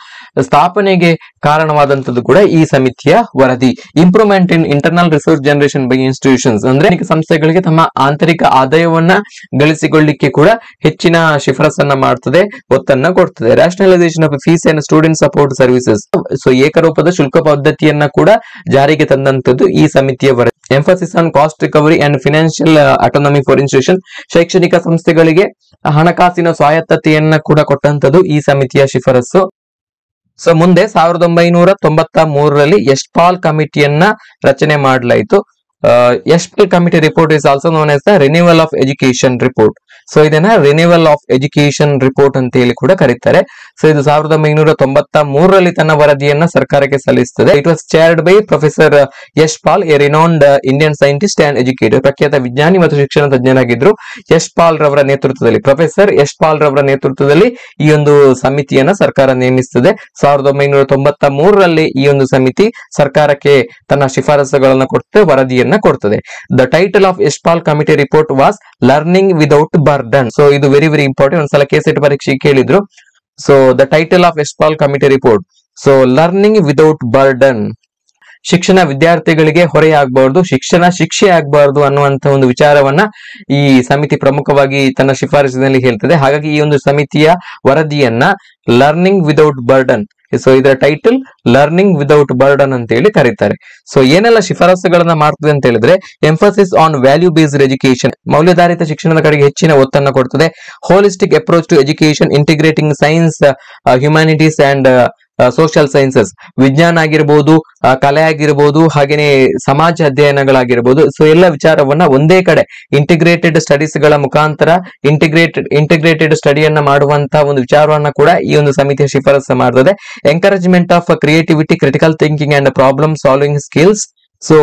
ಸ್ಥಾಪನೆಗೆ ಕಾರಣವಾದಂತದ್ದು ಕೂಡ ಈ ಸಮಿತಿಯ ವರದಿ. Improvement in internal resource generation by institutions, ಅಂದ್ರೆ ಸಂಸ್ಥೆಗಳಿಗೆ ತಮ್ಮ ಆಂತರಿಕ ಆದಾಯವನ್ನ ಗಳಿಸಿಕೊಳ್ಳಿಕ್ಕೆ ಕೂಡ ಹೆಚ್ಚಿನ ಶಿಫಾರಸನ್ನ ಮಾಡ್ತದೆ, ಒತ್ತನ್ನ ಕೊಡ್ತದೆ. Rationalisation of fees and student support services, so ಏಕರೂಪದ ಶುಲ್ಕ ಪದ್ಧತಿಯನ್ನ ಕೂಡ ಜಾರಿಗೆ ತಂದಂತದ್ದು ಈ ಸಮಿತಿಯ ವರದಿ. Emphasis on cost recovery and financial autonomy for institution, ಶೈಕ್ಷಣಿಕ ಸಂಸ್ಥೆಗಳಿಗೆ ಹಣಕಾಸಿನ ಸ್ವಾಯತ್ತತೆಯನ್ನ ಕೂಡ ಕೊಟ್ಟಂತದ್ದು ಈ ಸಮಿತಿಯ ಶಿಫಾರಸು. ಸೊ ಮುಂದೆ 1993ರಲ್ಲಿ ಯಶ್ಪಾಲ್ ಕಮಿಟಿಯನ್ನ ರಚನೆ ಮಾಡಲಾಯಿತು. Yashpal committee report is also known as the renewal of education report. So ಇದನ್ನ ರಿನ್ಯೂವಲ್ ಆಫ್ ಎಜುಕೇಶನ್ ರಿಪೋರ್ಟ್ ಅಂತ ಹೇಳಿ ಕೂಡ ಕರೀತಾರೆ. ಸೊ ಇದು 1993ರಲ್ಲಿ ತನ್ನ ವರದಿಯನ್ನ ಸರ್ಕಾರಕ್ಕೆ ಸಲ್ಲಿಸುತ್ತದೆ. It was chaired by professor Yashpal, a renowned Indian scientist and educator, ಪ್ರಖ್ಯಾತ ವಿಜ್ಞಾನಿ ಮತ್ತು ಶಿಕ್ಷಣ ತಜ್ಞರಾಗಿದ್ರು. ಯಶ್ಪಾಲ್ ರವರ ನೇತೃತ್ವದಲ್ಲಿ, ಪ್ರೊಫೆಸರ್ ಯಶ್ಪಾಲ್ ರವರ ನೇತೃತ್ವದಲ್ಲಿ ಈ ಒಂದು ಸಮಿತಿಯನ್ನ ಸರ್ಕಾರ ನೇಮಿಸುತ್ತದೆ. 1993ರಲ್ಲಿ ಈ ಒಂದು ಸಮಿತಿ ಸರ್ಕಾರಕ್ಕೆ ತನ್ನ ಶಿಫಾರಸುಗಳನ್ನು ಕೊಟ್ಟು ವರದಿಯನ್ನ ಕೊಡ್ತದೆ. The title of Yashpal committee report was learning without burden. So ಇದು ವೆರಿ ವೆರಿ ಇಂಪಾರ್ಟೆಂಟ್, ಒಂದ್ಸಲ ಕೆಸೆಟ್ ಪರೀಕ್ಷೆ ಕೇಳಿದ್ರು. So the title of Yashpal committee report, so learning without burden, ಶಿಕ್ಷಣ ವಿದ್ಯಾರ್ಥಿಗಳಿಗೆ ಹೊರೆಯಾಗಬಾರ್ದು, ಶಿಕ್ಷಣ ಶಿಕ್ಷೆ ಆಗಬಾರ್ದು ಅನ್ನುವಂತ ಒಂದು ವಿಚಾರವನ್ನ ಈ ಸಮಿತಿ ಪ್ರಮುಖವಾಗಿ ತನ್ನ ಶಿಫಾರಸಿನಲ್ಲಿ ಹೇಳ್ತದೆ. ಹಾಗಾಗಿ ಈ ಒಂದು ಸಮಿತಿಯ ವರದಿಯನ್ನ ಲರ್ನಿಂಗ್ ವಿದೌಟ್ ಬರ್ಡನ್, ಸೊ ಇದರ ಟೈಟಲ್ ಲರ್ನಿಂಗ್ ವಿದೌಟ್ ಬರ್ಡನ್ ಅಂತ ಹೇಳಿ ಕರೀತಾರೆ. ಸೊ ಏನೆಲ್ಲ ಶಿಫಾರಸುಗಳನ್ನ ಮಾಡ್ತದೆ ಅಂತ ಹೇಳಿದ್ರೆ, emphasis on value based education, ಮೌಲ್ಯಾಧಾರಿತ ಶಿಕ್ಷಣದ ಕಡೆಗೆ ಹೆಚ್ಚಿನ ಒತ್ತನ್ನು ಕೊಡ್ತದೆ. Holistic approach to education integrating science, humanities and social sciences, ವಿಜ್ಞಾನ ಆಗಿರ್ಬೋದು, ಕಲೆ ಆಗಿರ್ಬೋದು, ಹಾಗೇನೆ ಸಮಾಜ ಅಧ್ಯಯನಗಳಾಗಿರ್ಬೋದು. ಸೊ ಎಲ್ಲ ವಿಚಾರವನ್ನ ಒಂದೇ ಕಡೆ ಇಂಟಿಗ್ರೇಟೆಡ್ ಸ್ಟಡೀಸ್ ಗಳ ಮುಖಾಂತರ ಇಂಟಿಗ್ರೇಟೆಡ್ ಸ್ಟಡಿಯನ್ನ ಮಾಡುವಂತ ಒಂದು ವಿಚಾರವನ್ನ ಕೂಡ ಈ ಒಂದು ಸಮಿತಿಯ ಶಿಫಾರಸು ಮಾಡ್ತದೆ. Encouragement of creativity, critical thinking and problem solving skills, so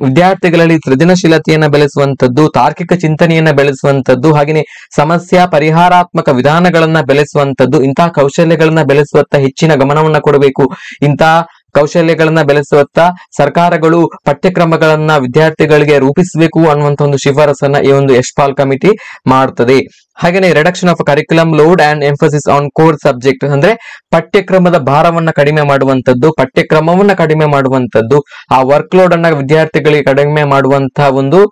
ವಿದ್ಯಾರ್ಥಿಗಳಲ್ಲಿ ಸೃಜನಶೀಲತೆಯನ್ನ ಬೆಳೆಸುವಂತದ್ದು, ತಾರ್ಕಿಕ ಚಿಂತನೆಯನ್ನ ಬೆಳೆಸುವಂತದ್ದು, ಹಾಗೆಯೇ ಸಮಸ್ಯೆ ಪರಿಹಾರಾತ್ಮಕ ವಿಧಾನಗಳನ್ನ ಬೆಳೆಸುವಂತದ್ದು, ಇಂತಹ ಕೌಶಲ್ಯಗಳನ್ನ ಬೆಳೆಸುವತ್ತ ಹೆಚ್ಚಿನ ಗಮನವನ್ನ ಕೊಡಬೇಕು. ಇಂತಹ ಕೌಶಲ್ಯಗಳನ್ನ ಬೆಳೆಸುವತ್ತ ಸರ್ಕಾರಗಳು ಪಠ್ಯಕ್ರಮಗಳನ್ನ ವಿದ್ಯಾರ್ಥಿಗಳಿಗೆ ರೂಪಿಸಬೇಕು ಅನ್ನುವಂತ ಒಂದು ಶಿಫಾರಸನ್ನ ಈ ಒಂದು ಯಶ್ಪಾಲ್ ಕಮಿಟಿ ಮಾಡ್ತದೆ. ಹಾಗೇನೆ reduction of curriculum load and emphasis on core subject, ಅಂದ್ರೆ ಪಠ್ಯಕ್ರಮದ ಭಾರವನ್ನ ಕಡಿಮೆ ಮಾಡುವಂತದ್ದು, ಪಠ್ಯಕ್ರಮವನ್ನ ಕಡಿಮೆ ಮಾಡುವಂತದ್ದು, ಆ ವರ್ಕ್ ಲೋಡ್ ಅನ್ನ ವಿದ್ಯಾರ್ಥಿಗಳಿಗೆ ಕಡಿಮೆ ಮಾಡುವಂತಹ ಒಂದು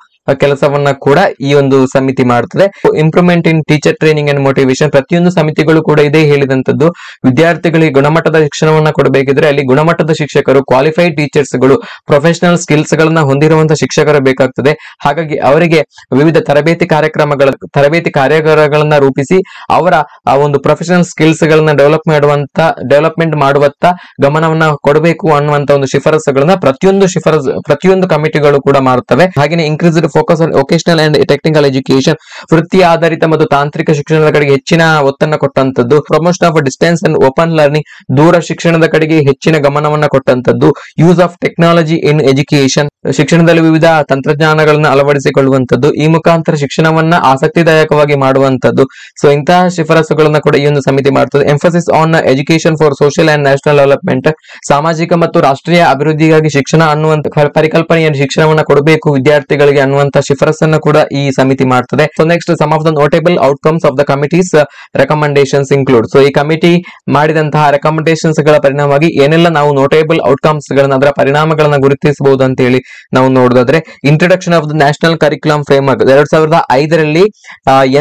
ಕೆಲಸವನ್ನ ಕೂಡ ಈ ಒಂದು ಸಮಿತಿ ಮಾಡ್ತದೆ. Improvement in teacher training and motivation, ಪ್ರತಿಯೊಂದು ಸಮಿತಿಗಳು ಕೂಡ ಇದೇ ಹೇಳಿದಂತದ್ದು, ವಿದ್ಯಾರ್ಥಿಗಳಿಗೆ ಗುಣಮಟ್ಟದ ಶಿಕ್ಷಣವನ್ನ ಕೊಡಬೇಕಿದ್ರೆ ಅಲ್ಲಿ ಗುಣಮಟ್ಟದ ಶಿಕ್ಷಕರು, ಕ್ವಾಲಿಫೈಡ್ ಟೀಚರ್ಸ್ ಗಳು, ಪ್ರೊಫೆಷನಲ್ ಸ್ಕಿಲ್ಸ್ ಗಳನ್ನ ಹೊಂದಿರುವಂತಹ ಶಿಕ್ಷಕರು ಬೇಕಾಗ್ತದೆ. ಹಾಗಾಗಿ ಅವರಿಗೆ ವಿವಿಧ ತರಬೇತಿ ಕಾರ್ಯಾಗಾರಗಳನ್ನ ರೂಪಿಸಿ ಅವರ ಆ ಒಂದು ಪ್ರೊಫೆಷನಲ್ ಸ್ಕಿಲ್ಸ್ ಗಳನ್ನ ಡೆವಲಪ್ಮೆಂಟ್ ಮಾಡುವತ್ತ ಗಮನವನ್ನ ಕೊಡಬೇಕು ಅನ್ನುವಂತ ಒಂದು ಶಿಫಾರಸುಗಳನ್ನ ಪ್ರತಿಯೊಂದು ಕಮಿಟಿಗಳು ಕೂಡ ಮಾಡುತ್ತವೆ. ಹಾಗೆಯೇ increased focus on vocational and technical education, ವೃತ್ತಿ ಆಧಾರಿತ ಮತ್ತು ತಾಂತ್ರಿಕ ಶಿಕ್ಷಣದ ಕಡೆಗೆ ಹೆಚ್ಚಿನ ಒತ್ತನ್ನು ಕೊಟ್ಟಂತದ್ದು. Promotion of distance and open learning, ದೂರ ಶಿಕ್ಷಣದ ಕಡೆಗೆ ಹೆಚ್ಚಿನ ಗಮನವನ್ನ ಕೊಟ್ಟಂತದ್ದು. Use of technology in education, ಶಿಕ್ಷಣದಲ್ಲಿ ವಿವಿಧ ತಂತ್ರಜ್ಞಾನಗಳನ್ನ ಅಳವಡಿಸಿಕೊಳ್ಳುವಂತದ್ದು, ಈ ಮುಖಾಂತರ ಶಿಕ್ಷಣವನ್ನ ಆಸಕ್ತಿದಾಯಕವಾಗಿ ಮಾಡುವಂತದ್ದು. ಸೊ ಇಂತಹ ಶಿಫಾರಸುಗಳನ್ನ ಕೂಡ ಈ ಒಂದು ಸಮಿತಿ ಮಾಡ್ತದೆ. Emphasis on education for social and national development, ಸಾಮಾಜಿಕ ಮತ್ತು ರಾಷ್ಟ್ರೀಯ ಅಭಿವೃದ್ಧಿಗಾಗಿ ಶಿಕ್ಷಣ ಅನ್ನುವಂತ ಪರಿಕಲ್ಪನೆಯ ಶಿಕ್ಷಣವನ್ನ ಕೊಡಬೇಕು ವಿದ್ಯಾರ್ಥಿಗಳಿಗೆ ಅನ್ನುವಂತ ಅನ್ನುವಂತ ಶಿಫಾರಸನ್ನು ಕೂಡ ಈ ಸಮಿತಿ ಮಾಡ್ತದೆ. So next some of the notable outcomes of the committee's recommendations include. So ಈ ಕಮಿಟಿ ಮಾಡಿದಂತಹ ರೆಕಮೆಂಡೇಶನ್ಸ್ ಗಳ ಪರಿಣಾಮವಾಗಿ ಏನೆಲ್ಲ ನಾವು ನೋಟೇಬಲ್ ಔಟ್ಕಮ್ಸ್ ಗಳನ್ನ ಅದರ ಪರಿಣಾಮಗಳನ್ನ ಗುರುತಿಸಬಹುದು ಅಂತ ಹೇಳಿ ನಾವು ನೋಡೋದಾದ್ರೆ, introduction of the national curriculum framework 2005ರಲ್ಲಿ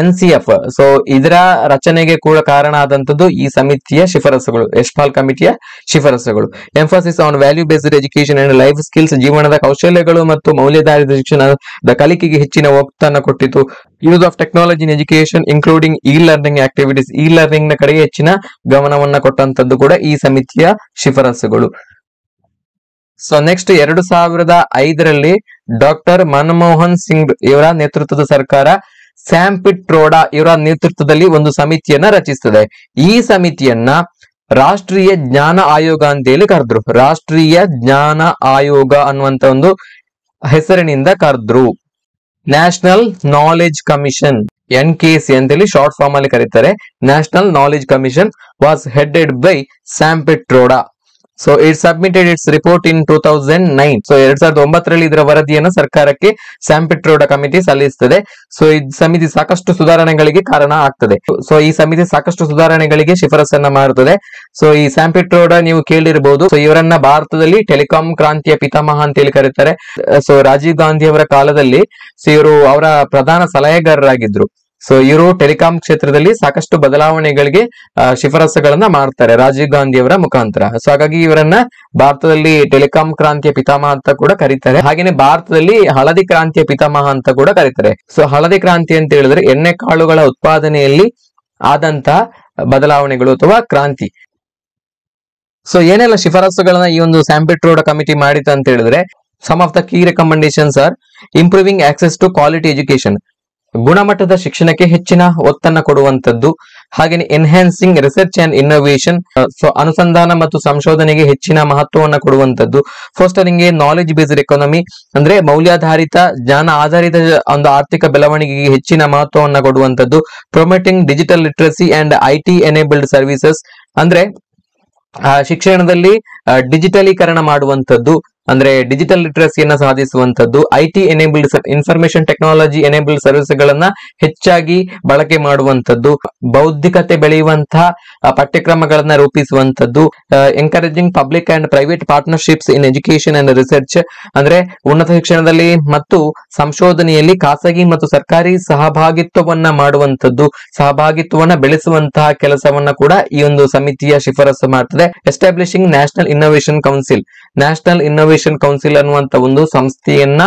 NCF. ಸೊ ಇದರ ರಚನೆಗೆ ಕೂಡ ಕಾರಣ ಆದಂತದ್ದು ಈ ಸಮಿತಿಯ ಶಿಫಾರಸುಗಳು, ಯಶ್ಪಾಲ್ ಕಮಿಟಿಯ ಶಿಫಾರಸುಗಳು. Emphasis on value based education and life skills, ಜೀವನದ ಕೌಶಲ್ಯಗಳು ಮತ್ತು ಮೌಲ್ಯಾಧಾರಿತ ಶಿಕ್ಷಣದ ಕಲಿಕೆಗೆ ಹೆಚ್ಚಿನ ಒತ್ತನ್ನು ಕೊಟ್ಟಿತು. Use of technology in education including e learning activities, e learning ನ ಕಡೆಗೆ ಹೆಚ್ಚಿನ ಗಮನವನ್ನ ಕೊಟ್ಟಂತದ್ದು ಕೂಡ ಈ ಸಮಿತಿಯ ಶಿಫಾರಸುಗಳು. ಸೊ ನೆಕ್ಸ್ಟ್ 2005ರಲ್ಲಿ ಡಾಕ್ಟರ್ ಮನಮೋಹನ್ ಸಿಂಗ್ ಇವರ ನೇತೃತ್ವದ ಸರ್ಕಾರ ಸ್ಯಾಮ್ ಪಿಟ್ರೋಡಾ ಇವರ ನೇತೃತ್ವದಲ್ಲಿ ಒಂದು ಸಮಿತಿಯನ್ನ ರಚಿಸುತ್ತದೆ. ಈ ಸಮಿತಿಯನ್ನ ರಾಷ್ಟ್ರೀಯ ಜ್ಞಾನ ಆಯೋಗ ಅಂತ ಹೇಳಿ ಕರೆದ್ರು. ರಾಷ್ಟ್ರೀಯ ಜ್ಞಾನ ಆಯೋಗ ಅನ್ನುವಂತ ಒಂದು ಹೆಸರಿನಿಂದ ಕರೆದ್ರು. ನ್ಯಾಷನಲ್ ನಾಲೆಜ್ ಕಮಿಷನ್, NKC ಅಂತೇಳಿ ಶಾರ್ಟ್ ಫಾರ್ಮ್ ಅಲ್ಲಿ ಕರೀತಾರೆ. National knowledge commission was headed by Sam Pitroda. So it submitted its report in 2009. So 2009ರಲ್ಲಿ ಇದರ ವರದಿಯನ್ನು ಸರ್ಕಾರಕ್ಕೆ ಸ್ಯಾಮ್ ಪಿಟ್ರೋಡಾ ಕಮಿಟಿ ಸಲ್ಲಿಸುತ್ತದೆ. ಸೊ ಈ ಸಮಿತಿ ಸಾಕಷ್ಟು ಸುಧಾರಣೆಗಳಿಗೆ ಕಾರಣ ಆಗ್ತದೆ. ಸೊ ಈ ಸಮಿತಿ ಸಾಕಷ್ಟು ಸುಧಾರಣೆಗಳಿಗೆ ಶಿಫಾರಸನ್ನ ಮಾಡುತ್ತದೆ. ಸೊ ಈ ಸ್ಯಾಮ್ ಪಿಟ್ರೋಡಾ ನೀವು ಕೇಳಿರಬಹುದು. ಸೊ ಇವರನ್ನ ಭಾರತದಲ್ಲಿ ಟೆಲಿಕಾಂ ಕ್ರಾಂತಿಯ ಪಿತಾಮಹ ಅಂತ ಹೇಳಿ ಕರೀತಾರೆ. ಸೊ ರಾಜೀವ್ ಗಾಂಧಿ ಅವರ ಕಾಲದಲ್ಲಿ ಇವರು ಅವರ ಪ್ರಧಾನ ಸಲಹೆಗಾರರಾಗಿದ್ರು. ಸೊ ಇವರು ಟೆಲಿಕಾಂ ಕ್ಷೇತ್ರದಲ್ಲಿ ಸಾಕಷ್ಟು ಬದಲಾವಣೆಗಳಿಗೆ ಶಿಫಾರಸುಗಳನ್ನ ಮಾಡ್ತಾರೆ ರಾಜೀವ್ ಗಾಂಧಿ ಅವರ ಮುಖಾಂತರ. ಸೊ ಹಾಗಾಗಿ ಇವರನ್ನ ಭಾರತದಲ್ಲಿ ಟೆಲಿಕಾಂ ಕ್ರಾಂತಿಯ ಪಿತಾಮಹ ಅಂತ ಕೂಡ ಕರೀತಾರೆ. ಹಾಗೇನೆ ಭಾರತದಲ್ಲಿ ಹಳದಿ ಕ್ರಾಂತಿಯ ಪಿತಾಮಹ ಅಂತ ಕೂಡ ಕರೀತಾರೆ. ಸೊ ಹಳದಿ ಕ್ರಾಂತಿ ಅಂತ ಹೇಳಿದ್ರೆ ಎಣ್ಣೆ ಕಾಳುಗಳ ಉತ್ಪಾದನೆಯಲ್ಲಿ ಆದಂತ ಬದಲಾವಣೆಗಳು ಅಥವಾ ಕ್ರಾಂತಿ. ಸೊ ಏನೆಲ್ಲ ಶಿಫಾರಸುಗಳನ್ನ ಈ ಒಂದು ಸ್ಯಾಮ್ ಪಿಟ್ರೋಡಾ ಕಮಿಟಿ ಮಾಡಿತು ಅಂತ ಹೇಳಿದ್ರೆ, some of the key recommendations are improving access to quality education, ಗುಣಮಟ್ಟದ ಶಿಕ್ಷಣಕ್ಕೆ ಹೆಚ್ಚಿನ ಒತ್ತನ್ನು ಕೊಡುವಂತದ್ದು. ಹಾಗೆಯೇ enhancing research and innovation, so ಅನುಸಂಧಾನ ಮತ್ತು ಸಂಶೋಧನೆಗೆ ಹೆಚ್ಚಿನ ಮಹತ್ವವನ್ನು ಕೊಡುವಂತದ್ದು. Fostering a knowledge based economy, ಅಂದ್ರೆ ಮೌಲ್ಯಾಧಾರಿತ ಜ್ಞಾನ ಆಧಾರಿತ ಒಂದು ಆರ್ಥಿಕ ಬೆಳವಣಿಗೆಗೆ ಹೆಚ್ಚಿನ ಮಹತ್ವವನ್ನು ಕೊಡುವಂತದ್ದು. Promoting digital literacy and IT enabled services, ಅಂದ್ರೆ ಶಿಕ್ಷಣದಲ್ಲಿ ಡಿಜಿಟಲೀಕರಣ ಮಾಡುವಂತದ್ದು, ಅಂದ್ರೆ ಡಿಜಿಟಲ್ ಲಿಟ್ರಸಿಯನ್ನ ಸಾಧಿಸುವಂತದ್ದು. IT enabled information technology enabled service ಗಳನ್ನ ಹೆಚ್ಚಾಗಿ ಬಳಕೆ ಮಾಡುವಂತದ್ದು. ಬೌದ್ಧಿಕತೆ ಬೆಳೆಯುವಂತಹ ಪಠ್ಯಕ್ರಮಗಳನ್ನ ರೂಪಿಸುವಂತದ್ದು. Encouraging public and private partnerships in education and research, ಅಂದ್ರೆ ಉನ್ನತ ಶಿಕ್ಷಣದಲ್ಲಿ ಮತ್ತು ಸಂಶೋಧನೆಯಲ್ಲಿ ಖಾಸಗಿ ಮತ್ತು ಸರ್ಕಾರಿ ಸಹಭಾಗಿತ್ವವನ್ನ ಮಾಡುವಂತದ್ದು, ಸಹಭಾಗಿತ್ವವನ್ನ ಬೆಳೆಸುವಂತಹ ಕೆಲಸವನ್ನ ಕೂಡ ಈ ಒಂದು ಸಮಿತಿಯ ಶಿಫಾರಸು ಮಾಡ್ತದೆ. Establishing national innovation council, national innovation council ಅನ್ನುವಂತ ಒಂದು ಸಂಸ್ಥೆಯನ್ನ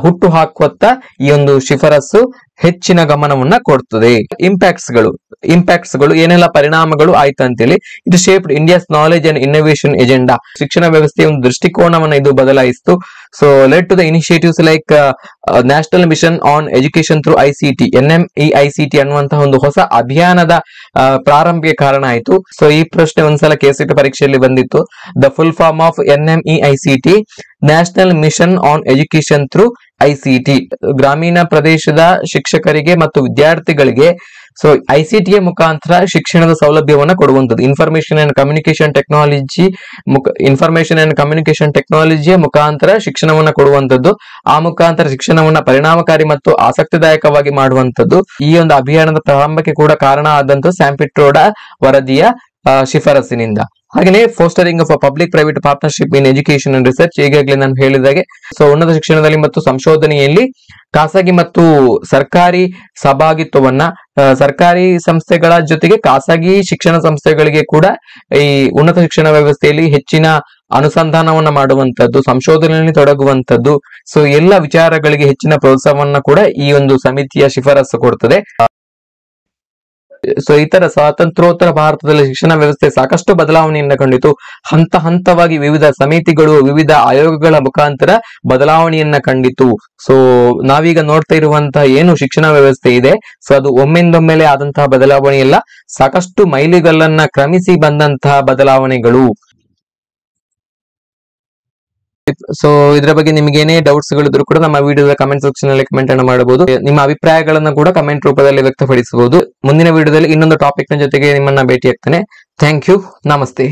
ಹುಟ್ಟು ಹಾಕುವತ್ತ ಈ ಒಂದು ಶಿಫಾರಸು ಹೆಚ್ಚಿನ ಗಮನವನ್ನ ಕೊಡ್ತದೆ. ಇಂಪ್ಯಾಕ್ಟ್ಸ್ ಗಳು ಏನೆಲ್ಲ ಪರಿಣಾಮಗಳು ಆಯ್ತು ಅಂತೇಳಿ, ಇದು shaped India's knowledge and innovation agenda, ಶಿಕ್ಷಣ ವ್ಯವಸ್ಥೆಯ ಒಂದು ದೃಷ್ಟಿಕೋನವನ್ನ ಇದು ಬದಲಾಯಿಸಿತು. So led to the initiatives like national mission on education through ICT, NMEICT ಅನ್ನುವಂತಹ ಒಂದು ಹೊಸ ಅಭಿಯಾನದ ಪ್ರಾರಂಭಕ್ಕೆ ಕಾರಣ ಆಯಿತು. ಸೊ ಈ ಪ್ರಶ್ನೆ ಒಂದ್ಸಲ KCET ಪರೀಕ್ಷೆಯಲ್ಲಿ ಬಂದಿತ್ತು. The full form of NMEICT, national mission on education through ICT, ಗ್ರಾಮೀಣ ಪ್ರದೇಶದ ಶಿಕ್ಷಕರಿಗೆ ಮತ್ತು ವಿದ್ಯಾರ್ಥಿಗಳಿಗೆ ಸೊ ICT ಮುಖಾಂತರ ಶಿಕ್ಷಣದ ಸೌಲಭ್ಯವನ್ನು ಕೊಡುವಂಥದ್ದು. ಇನ್ಫಾರ್ಮೇಶನ್ ಅಂಡ್ ಕಮ್ಯುನಿಕೇಶನ್ ಟೆಕ್ನಾಲಜಿಯ ಮುಖಾಂತರ ಶಿಕ್ಷಣವನ್ನ ಕೊಡುವಂಥದ್ದು. ಆ ಮುಖಾಂತರ ಶಿಕ್ಷಣವನ್ನ ಪರಿಣಾಮಕಾರಿ ಮತ್ತು ಆಸಕ್ತಿದಾಯಕವಾಗಿ ಮಾಡುವಂಥದ್ದು ಈ ಒಂದು ಅಭಿಯಾನದ ಪ್ರಾರಂಭಕ್ಕೆ ಕೂಡ ಕಾರಣ ಆದಂತ ಸ್ಯಾಮ್ ಪಿಟ್ರೋಡಾ ವರದಿಯ ಶಿಫಾರಸಿನಿಂದ. ಹಾಗೆಯೇ fostering of public private partnership in education and research, ಈಗಾಗಲೇ ನಾನು ಹೇಳಿದಾಗೆ ಸೊ ಉನ್ನತ ಶಿಕ್ಷಣದಲ್ಲಿ ಮತ್ತು ಸಂಶೋಧನೆಯಲ್ಲಿ ಖಾಸಗಿ ಮತ್ತು ಸರ್ಕಾರಿ ಸಹಭಾಗಿತ್ವವನ್ನ, ಸರ್ಕಾರಿ ಸಂಸ್ಥೆಗಳ ಜೊತೆಗೆ ಖಾಸಗಿ ಶಿಕ್ಷಣ ಸಂಸ್ಥೆಗಳಿಗೆ ಕೂಡ ಈ ಉನ್ನತ ಶಿಕ್ಷಣ ವ್ಯವಸ್ಥೆಯಲ್ಲಿ ಹೆಚ್ಚಿನ ಅನುಸಂಧಾನವನ್ನ ಮಾಡುವಂತದ್ದು, ಸಂಶೋಧನೆಯಲ್ಲಿ ತೊಡಗುವಂತದ್ದು. ಸೊ ಎಲ್ಲ ವಿಚಾರಗಳಿಗೆ ಹೆಚ್ಚಿನ ಪ್ರೋತ್ಸಾಹವನ್ನ ಕೂಡ ಈ ಒಂದು ಸಮಿತಿಯ ಶಿಫಾರಸು ಕೊಡ್ತದೆ. ಸೊ ಇತರ ಸ್ವಾತಂತ್ರ್ಯೋತ್ತರ ಭಾರತದಲ್ಲಿ ಶಿಕ್ಷಣ ವ್ಯವಸ್ಥೆ ಸಾಕಷ್ಟು ಬದಲಾವಣೆಯನ್ನ ಕಂಡಿತು. ಹಂತ ಹಂತವಾಗಿ ವಿವಿಧ ಸಮಿತಿಗಳು, ವಿವಿಧ ಆಯೋಗಗಳ ಮುಖಾಂತರ ಬದಲಾವಣೆಯನ್ನ ಕಂಡಿತು. ಸೊ ನಾವೀಗ ನೋಡ್ತಾ ಇರುವಂತಹ ಏನು ಶಿಕ್ಷಣ ವ್ಯವಸ್ಥೆ ಇದೆ, ಸೊ ಅದು ಒಮ್ಮೆಂದೊಮ್ಮೆಲೆ ಆದಂತಹ ಬದಲಾವಣೆ ಇಲ್ಲ, ಸಾಕಷ್ಟು ಮೈಲಿಗಲ್ಲನ್ನ ಕ್ರಮಿಸಿ ಬಂದಂತಹ ಬದಲಾವಣೆಗಳು. ಸೊ ಇದರ ಬಗ್ಗೆ ನಿಮ್ಗೆ ಏನೇ ಡೌಟ್ಸ್ ಗಳಿದ್ರು ಕೂಡ ನಮ್ಮ ವಿಡಿಯೋದ ಕಮೆಂಟ್ ಸೆಕ್ಷನ್ ಅಲ್ಲಿ ಕಮೆಂಟ್ ಅನ್ನು ಮಾಡಬಹುದು. ನಿಮ್ಮ ಅಭಿಪ್ರಾಯಗಳನ್ನ ಕೂಡ ಕಮೆಂಟ್ ರೂಪದಲ್ಲಿ ವ್ಯಕ್ತಪಡಿಸಬಹುದು. ಮುಂದಿನ ವಿಡಿಯೋದಲ್ಲಿ ಇನ್ನೊಂದು ಟಾಪಿಕ್ ನ ಜೊತೆಗೆ ನಿಮ್ಮನ್ನ ಭೇಟಿ ಆಗ್ತಾನೆ. ಥ್ಯಾಂಕ್ ಯು, ನಮಸ್ತೆ.